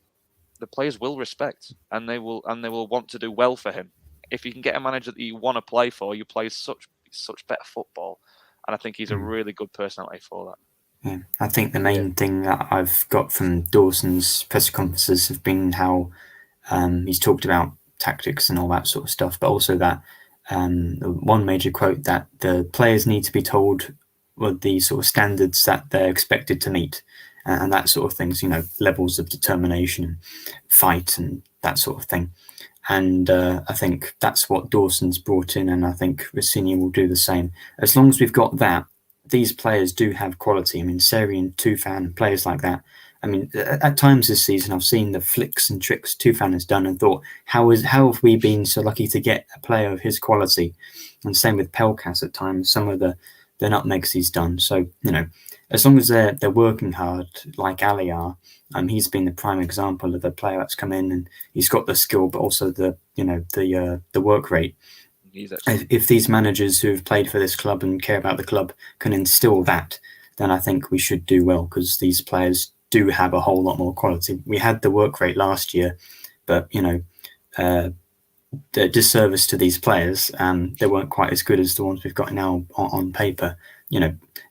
the players will respect, and they will want to do well for him. If you can get a manager that you want to play for, you play such better football. And I think he's a really good personality for that. Yeah, I think the main thing that I've got from Dawson's press conferences have been how he's talked about tactics and all that sort of stuff, but also that one major quote that the players need to be told what the sort of standards that they're expected to meet and that sort of things, levels of determination, fight and that sort of thing. And I think that's what Dawson's brought in, and I think Rosenior will do the same. As long as we've got that, these players do have quality. I mean, Seri and Tufan, players like that. I mean, at times this season, I've seen the flicks and tricks Tufan has done and thought, how have we been so lucky to get a player of his quality? And same with Pelkas at times, some of the nutmegs he's done. So, as long as they're working hard, like Ali are, he's been the prime example of a player that's come in and he's got the skill, but also the work rate. if these managers who have played for this club and care about the club can instill that, then I think we should do well, because these players do have a whole lot more quality. We had the work rate last year, but the disservice to these players, they weren't quite as good as the ones we've got now on paper.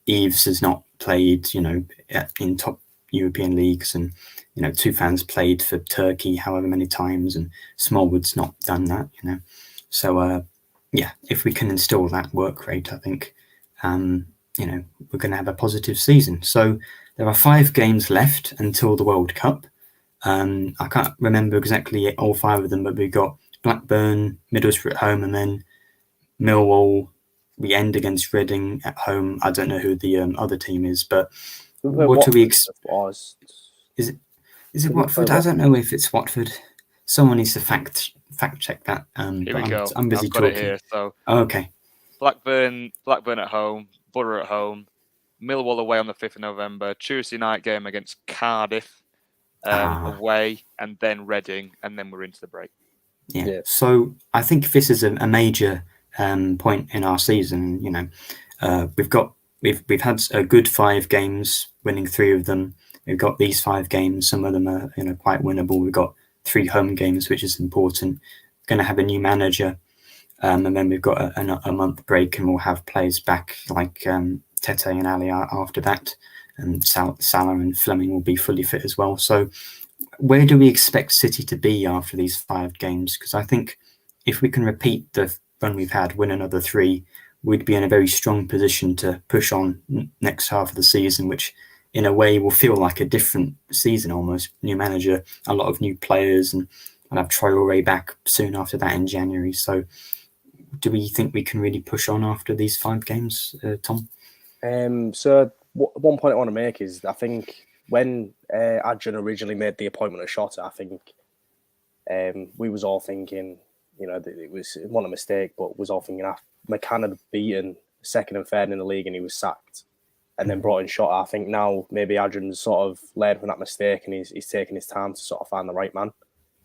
Eves has not played, in top European leagues, and Tufan's played for Turkey however many times, and Smallwood's not done that. So if we can install that work rate, I think we're going to have a positive season. So there are 5 games left until the World Cup. I can't remember exactly all 5 of them, but we've got Blackburn, Middlesbrough at home, and then Millwall. We end against Reading at home. I don't know who the other team is, but what do we expect? Is it Watford? I don't know if it's Watford. Someone needs to fact check that. Here we go. I'm busy I've got talking. it here. So okay. Blackburn at home, Borough at home, Millwall away on the 5th of November, Tuesday night game against Cardiff away, and then Reading, and then we're into the break. Yeah. So I think this is a major point in our season. We've had a good 5 games, winning 3 of them. We've got these 5 games. Some of them are quite winnable. We've got 3 home games, which is important. Going to have a new manager, and then we've got a month break, and we'll have players back like Tete and Ali after that, and Salah and Fleming will be fully fit as well. So where do we expect City to be after these 5 games? Because I think if we can repeat the run we've had, win another 3, we'd be in a very strong position to push on next half of the season, which in a way will feel like a different season almost. New manager, a lot of new players, and I'll have Traoré back soon after that in January. So do we think we can really push on after these 5 games, Tom? So one point I want to make is, I think when Adrian originally made the appointment of Shota, I think we was all thinking, it wasn't a mistake, but was all thinking McCann had beaten 2nd and 3rd in the league and he was sacked, and then brought in Shota. I think now maybe Adrian's sort of learned from that mistake, and he's taking his time to sort of find the right man,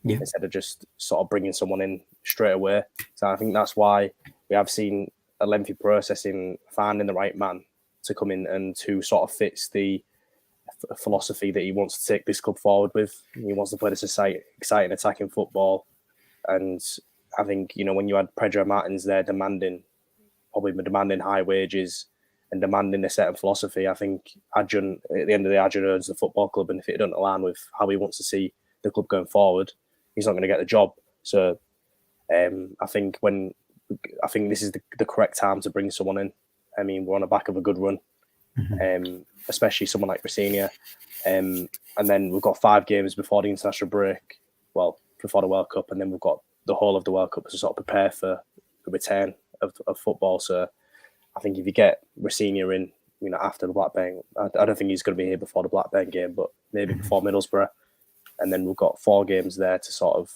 instead of just sort of bringing someone in straight away. So I think that's why we have seen a lengthy process in finding the right man to come in and to sort of fits the philosophy that he wants to take this club forward with. He wants to play this exciting attacking football, and I think when you had Pedro Martins there demanding high wages and demanding a certain philosophy, I think Adrian, at the end of the day, Adrian owns the football club, and if it doesn't align with how he wants to see the club going forward, he's not going to get the job. So I think this is the correct time to bring someone in. I mean, we're on the back of a good run. Especially someone like Rosenior, and then we've got 5 games before the international break, before the World Cup, and then we've got the whole of the World Cup to sort of prepare for the return of football. So I think if you get Rosenior in, after the Blackburn, I don't think he's going to be here before the Blackburn game, but maybe before Middlesbrough, and then we've got 4 games there to sort of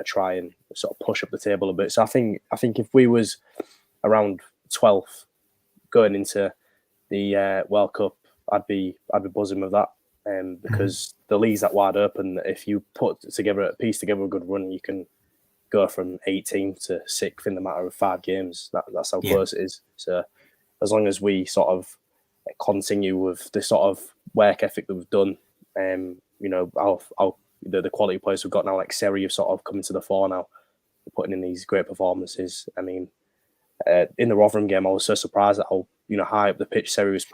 try and sort of push up the table a bit. So I think if we was around 12th going into the World Cup, I'd be buzzing with that, because the league's that wide open. If you piece together a good run, you can go from 18th to 6th in the matter of 5 games. That's how close it is. So as long as we sort of continue with the sort of work ethic that we've done, the quality players we've got now, like Seri, have sort of come into the fore now, putting in these great performances. I mean, in the Rotherham game, I was so surprised at how high up the pitch Seri was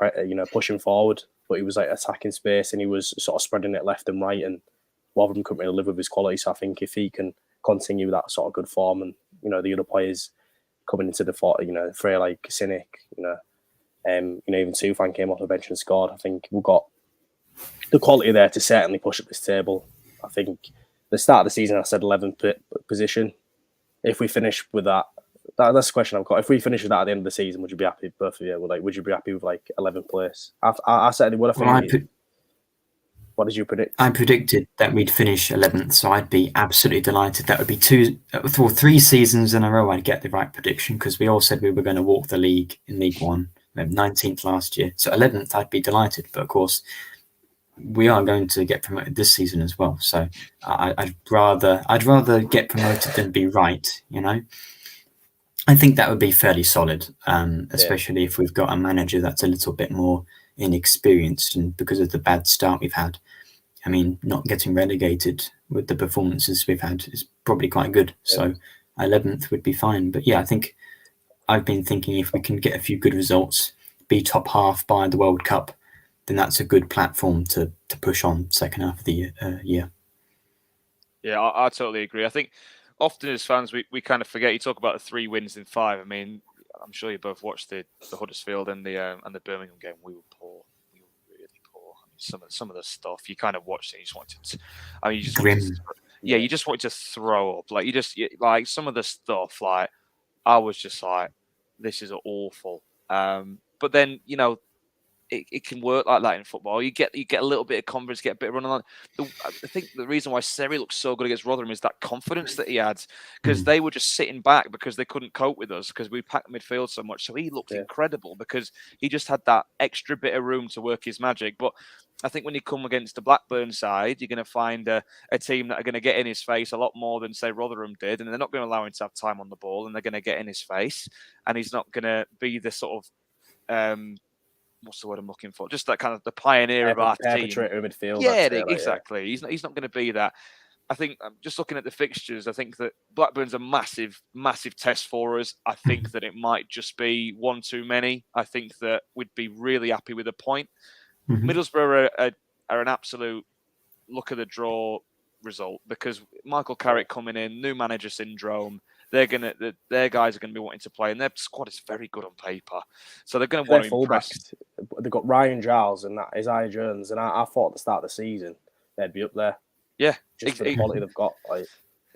pushing forward, but he was like attacking space, and he was sort of spreading it left and right, and Rotherham couldn't really live with his quality. So I think if he can continue that sort of good form, and the other players coming into the fray like Cynic, even Tufan came off the bench and scored, I think we've got the quality there to certainly push up this table. I think the start of the season I said 11th position. If we finish with that, that's the question I've got. If we finish with that at the end of the season, would you be happy, both of you? Would you be happy with 11th place? I certainly would. What did you predict? I predicted that we'd finish 11th, so I'd be absolutely delighted. That would be 3 seasons in a row I'd get the right prediction, because we all said we were going to walk the league in League One, 19th last year. So 11th, I'd be delighted. But of course, we are going to get promoted this season as well. So I'd rather get promoted than be right, I think that would be fairly solid, especially if we've got a manager that's a little bit more inexperienced, and because of the bad start we've had. I mean, not getting relegated with the performances we've had is probably quite good. So 11th would be fine. But yeah, I think I've been thinking if we can get a few good results, be top half by the World Cup, then that's a good platform to push on second half of the year. Yeah, I totally agree. I think often as fans, we kind of forget. You talk about the 3 wins in 5. I mean, I'm sure you both watched the Huddersfield and the Birmingham game. We were poor. We were really poor. I mean, some of the stuff you kind of watched it. You just wanted to. I mean, you just wanted to, you just wanted to throw up. Like like some of the stuff. Like I was just like, this is awful. But then it can work like that in football. You get a little bit of confidence, get a bit of running on. I think the reason why Seri looked so good against Rotherham is that confidence that he had, because they were just sitting back because they couldn't cope with us because we packed midfield so much. So he looked incredible because he just had that extra bit of room to work his magic. But I think when you come against the Blackburn side, you're going to find a team that are going to get in his face a lot more than, say, Rotherham did. And they're not going to allow him to have time on the ball, and they're going to get in his face. And he's not going to be the sort of... what's the word I'm looking for? Just that kind of the pioneer of our team. Midfield. Yeah, exactly. He's not going to be that. I think just looking at the fixtures, I think that Blackburn's a massive, massive test for us. I think that it might just be one too many. I think that we'd be really happy with a point. Middlesbrough are an absolute look at the draw result because Michael Carrick coming in, new manager syndrome. Their guys are going to be wanting to play, and their squad is very good on paper. So they're going to want to impress. They've got Ryan Giles and that Isaiah Jones, and I thought at the start of the season they'd be up there. Yeah, just for the quality they've got.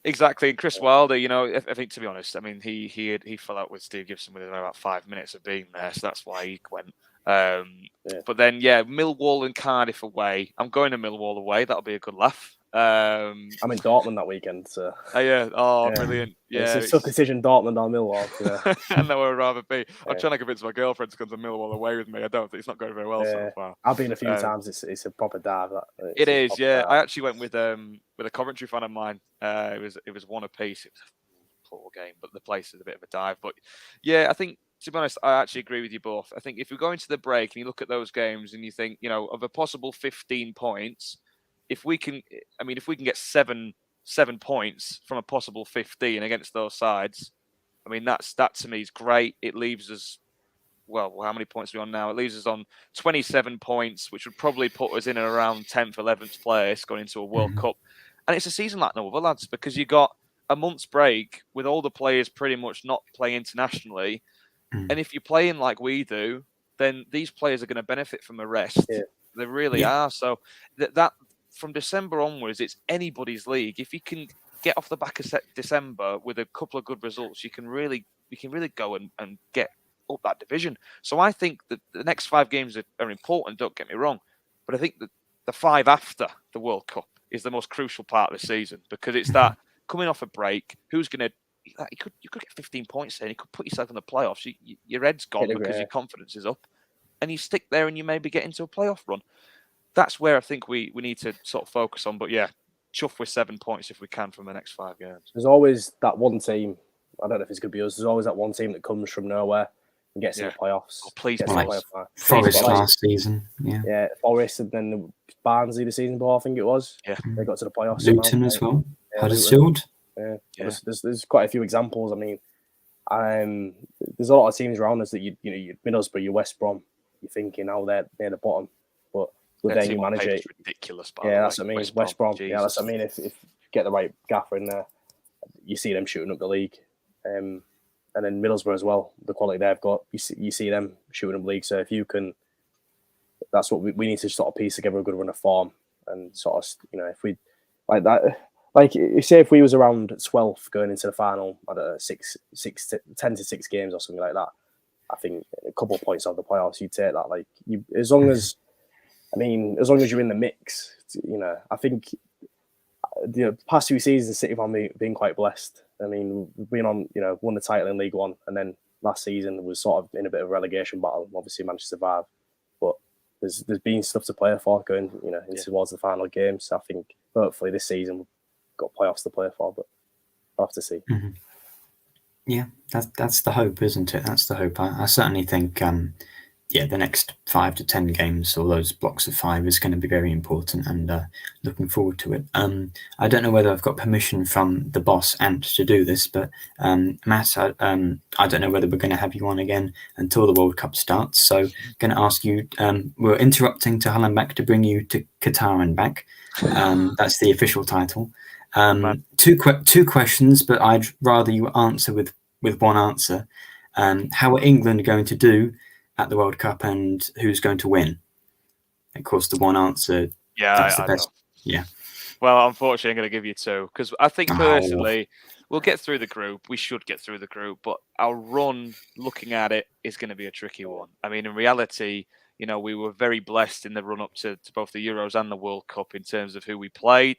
Exactly, and Chris Wilder, I think to be honest, I mean he fell out with Steve Gibson within about 5 minutes of being there, so that's why he went. But then Millwall and Cardiff away. I'm going to Millwall away. That'll be a good laugh. I'm in Dortmund that weekend, so. Brilliant. Yeah, it's a tough decision, Dortmund or Millwall. I know where I'd rather be. I'm trying to convince my girlfriend to come to Millwall away with me. I don't think it's not going very well so far. I've been a few times. It's a proper dive. It is, yeah. Dive. I actually went with a Coventry fan of mine. It was one apiece. It was a poor game, but the place is a bit of a dive. But yeah, I think, to be honest, I actually agree with you both. I think if we go into the break and you look at those games and you think, of a possible 15 points, if we can get seven points from a possible 15 against those sides, I mean, that to me is great. It leaves us, well, how many points are we on now? It leaves us on 27 points, which would probably put us in and around 10th, 11th place going into a World Cup. And it's a season like no other, lads, because you got a month's break with all the players pretty much not playing internationally. And if you're playing like we do, then these players are going to benefit from a rest. Yeah. They really are. So that from December onwards, it's anybody's league. If you can get off the back of December with a couple of good results, you can really go and get up that division. So I think that the next 5 games are important, don't get me wrong. But I think that the 5 after the World Cup is the most crucial part of the season because it's that coming off a break, who's going to... You could get 15 points there and you could put yourself in the playoffs. Your head's gone because your confidence is up. And you stick there and you maybe get into a playoff run. That's where I think we need to sort of focus on. But yeah, chuff with 7 points if we can from the next 5 games. There's always that one team. I don't know if it's going to be us. There's always that one team that comes from nowhere and gets in the playoffs. Oh, please, Forest last season. Yeah, Forest, and then Barnsley the season before, I think it was. Yeah. They got to the playoffs. Luton as well. Huddersfield. Yeah. There's quite a few examples. I mean, there's a lot of teams around us that you Middlesbrough, your West Brom, you're thinking, they're near the bottom. But with their new manager, it's ridiculous. That's what I mean. West Brom. Yeah, that's what I mean. If you get the right gaffer in there, you see them shooting up the league. And then Middlesbrough as well, the quality they've got, you see them shooting up the league. So if you can, that's what we need to sort of piece together a good run of form and sort of, if we like that. Like, say if we was around 12th going into the final, I don't know, 10 to 6 games or something like that, I think a couple of points out of the playoffs, you'd take that. Like, as long as you're in the mix, I think the past 2 seasons, City have been quite blessed. I mean, we've been on, won the title in League One, and then last season was sort of in a bit of a relegation battle. Obviously, managed to survive, but there's been stuff to play for going, towards the final games. So I think hopefully this season got playoffs to play for, but I'll have to see. Yeah, that's the hope, isn't it? That's the hope. I certainly think, the next 5 to 10 games, or those blocks of 5, is going to be very important, and looking forward to it. I don't know whether I've got permission from the boss Ant to do this, but Matt, I don't know whether we're going to have you on again until the World Cup starts. So, going to ask you. We're interrupting to Hallenbach to bring you to Qatar and back. That's the official title. Two questions, but I'd rather you answer with one answer. How are England going to do at the World Cup, and who's going to win? Of course, the one answer. That's the best. Yeah. Well, unfortunately, I'm going to give you 2 because I think personally we'll get through the group. We should get through the group, but our run, looking at it, is going to be a tricky one. I mean, in reality, we were very blessed in the run up to both the Euros and the World Cup in terms of who we played.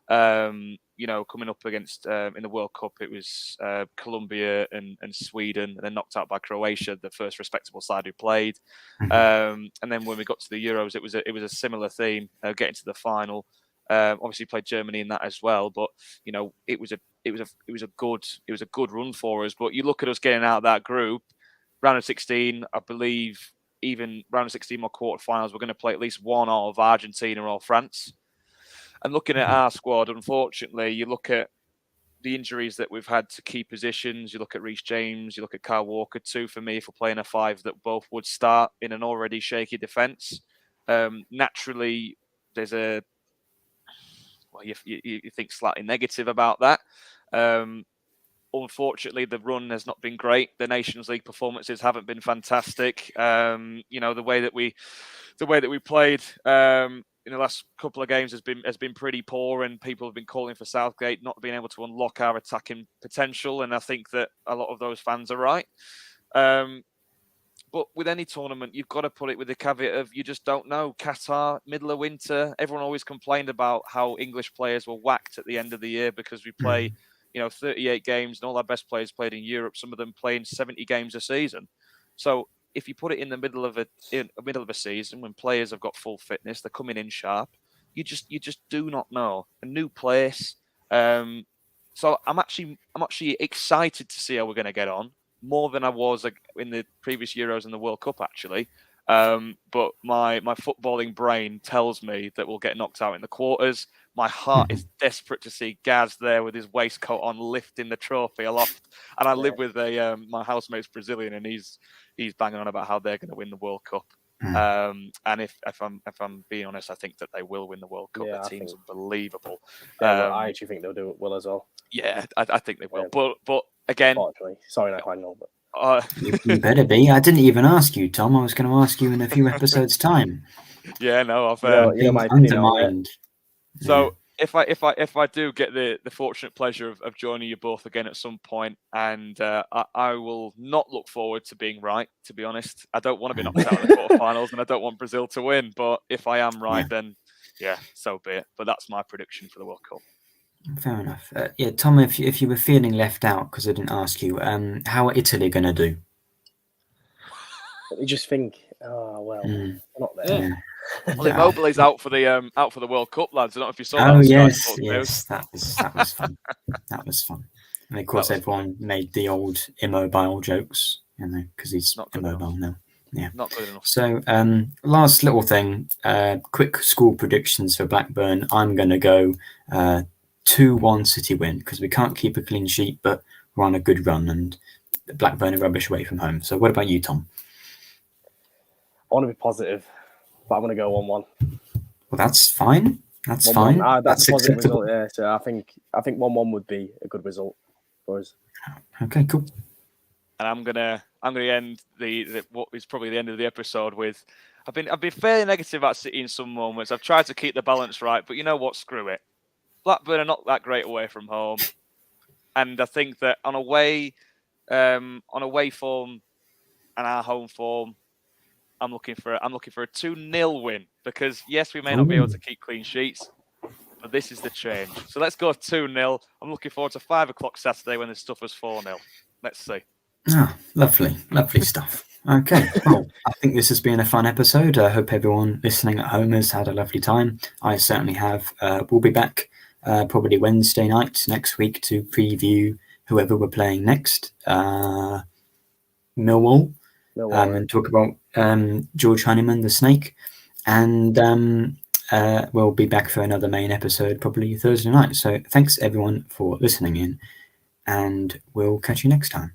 Coming up against in the World Cup, it was Colombia and Sweden, and then knocked out by Croatia, the first respectable side who played. And then when we got to the Euros, it was a similar theme, getting to the final. Obviously played Germany in that as well, but it was a good run for us. But you look at us getting out of that group, round of 16, I believe, even round of 16 or quarterfinals, we're going to play at least one of Argentina or France. And looking at our squad, unfortunately, you look at the injuries that we've had to key positions. You look at Reece James, you look at Kyle Walker, 2 for me, if we're playing a 5 that both would start in an already shaky defence. Naturally, there's you think slightly negative about that. Unfortunately, the run has not been great. The Nations League performances haven't been fantastic. The way that we played in the last couple of games has been pretty poor, and people have been calling for Southgate not being able to unlock our attacking potential. And I think that a lot of those fans are right. But with any tournament, you've got to put it with the caveat of you just don't know. Qatar, middle of winter, everyone always complained about how English players were whacked at the end of the year because we play, 38 games, and all our best players played in Europe. Some of them playing 70 games a season. So if you put it in the middle of a season when players have got full fitness, they're coming in sharp. You just do not know. A new place. So I'm actually excited to see how we're going to get on, more than I was in the previous Euros and the World Cup, actually. But my footballing brain tells me that we'll get knocked out in the quarters. My heart is desperate to see Gaz there with his waistcoat on, lifting the trophy aloft. And I live with my housemate's Brazilian, and he's banging on about how they're going to win the World Cup. And if I'm being honest, I think that they will win the World Cup. The team's unbelievable. I actually think they'll do it well as well. Yeah, I think they will. But again, sorry, I know, but. You better be. I didn't even ask you, Tom. I was going to ask you in a few episodes' time. Yeah, no, I've my opinion undermined. So if I do get the fortunate pleasure of joining you both again at some point, and I will not look forward to being right. To be honest, I don't want to be knocked out in the quarterfinals, and I don't want Brazil to win. But if I am right, then so be it. But that's my prediction for the World Cup. Fair enough. Tom, if you were feeling left out because I didn't ask you, how are Italy going to do? You just think, we're not there. Well, Immobile's out for the World Cup, lads. I don't know if you saw that. Oh yes, that was fun. That was fun. And of course, everyone made the old immobile jokes, because he's not immobile now. Yeah, not good enough. So, last little thing, quick score predictions for Blackburn. I'm going to go 2-1 City win, because we can't keep a clean sheet, but we're on a good run, and Blackburn are rubbish away from home. So, what about you, Tom? I want to be positive, but I'm going to go 1-1. Well, that's fine. That's 1-1. Fine. That's a positive result. Yeah, so I think 1-1 would be a good result for us. Okay, cool. And I'm gonna end the what is probably the end of the episode with. I've been fairly negative about City in some moments. I've tried to keep the balance right, but you know what? Screw it. Blackburn are not that great away from home, and I think that on away form and our home form, I'm looking for a 2-0 win, because yes, we may not be able to keep clean sheets, but this is the change. So let's go 2-0. I'm looking forward to 5 o'clock Saturday when the stuff was 4-0. Let's see. Ah, lovely stuff. Okay, well, I think this has been a fun episode. I hope everyone listening at home has had a lovely time. I certainly have. We'll be back probably Wednesday night next week to preview whoever we're playing next, Millwall, and talk about George Honeyman, the Snake, and we'll be back for another main episode probably Thursday night. So thanks everyone for listening in, and we'll catch you next time.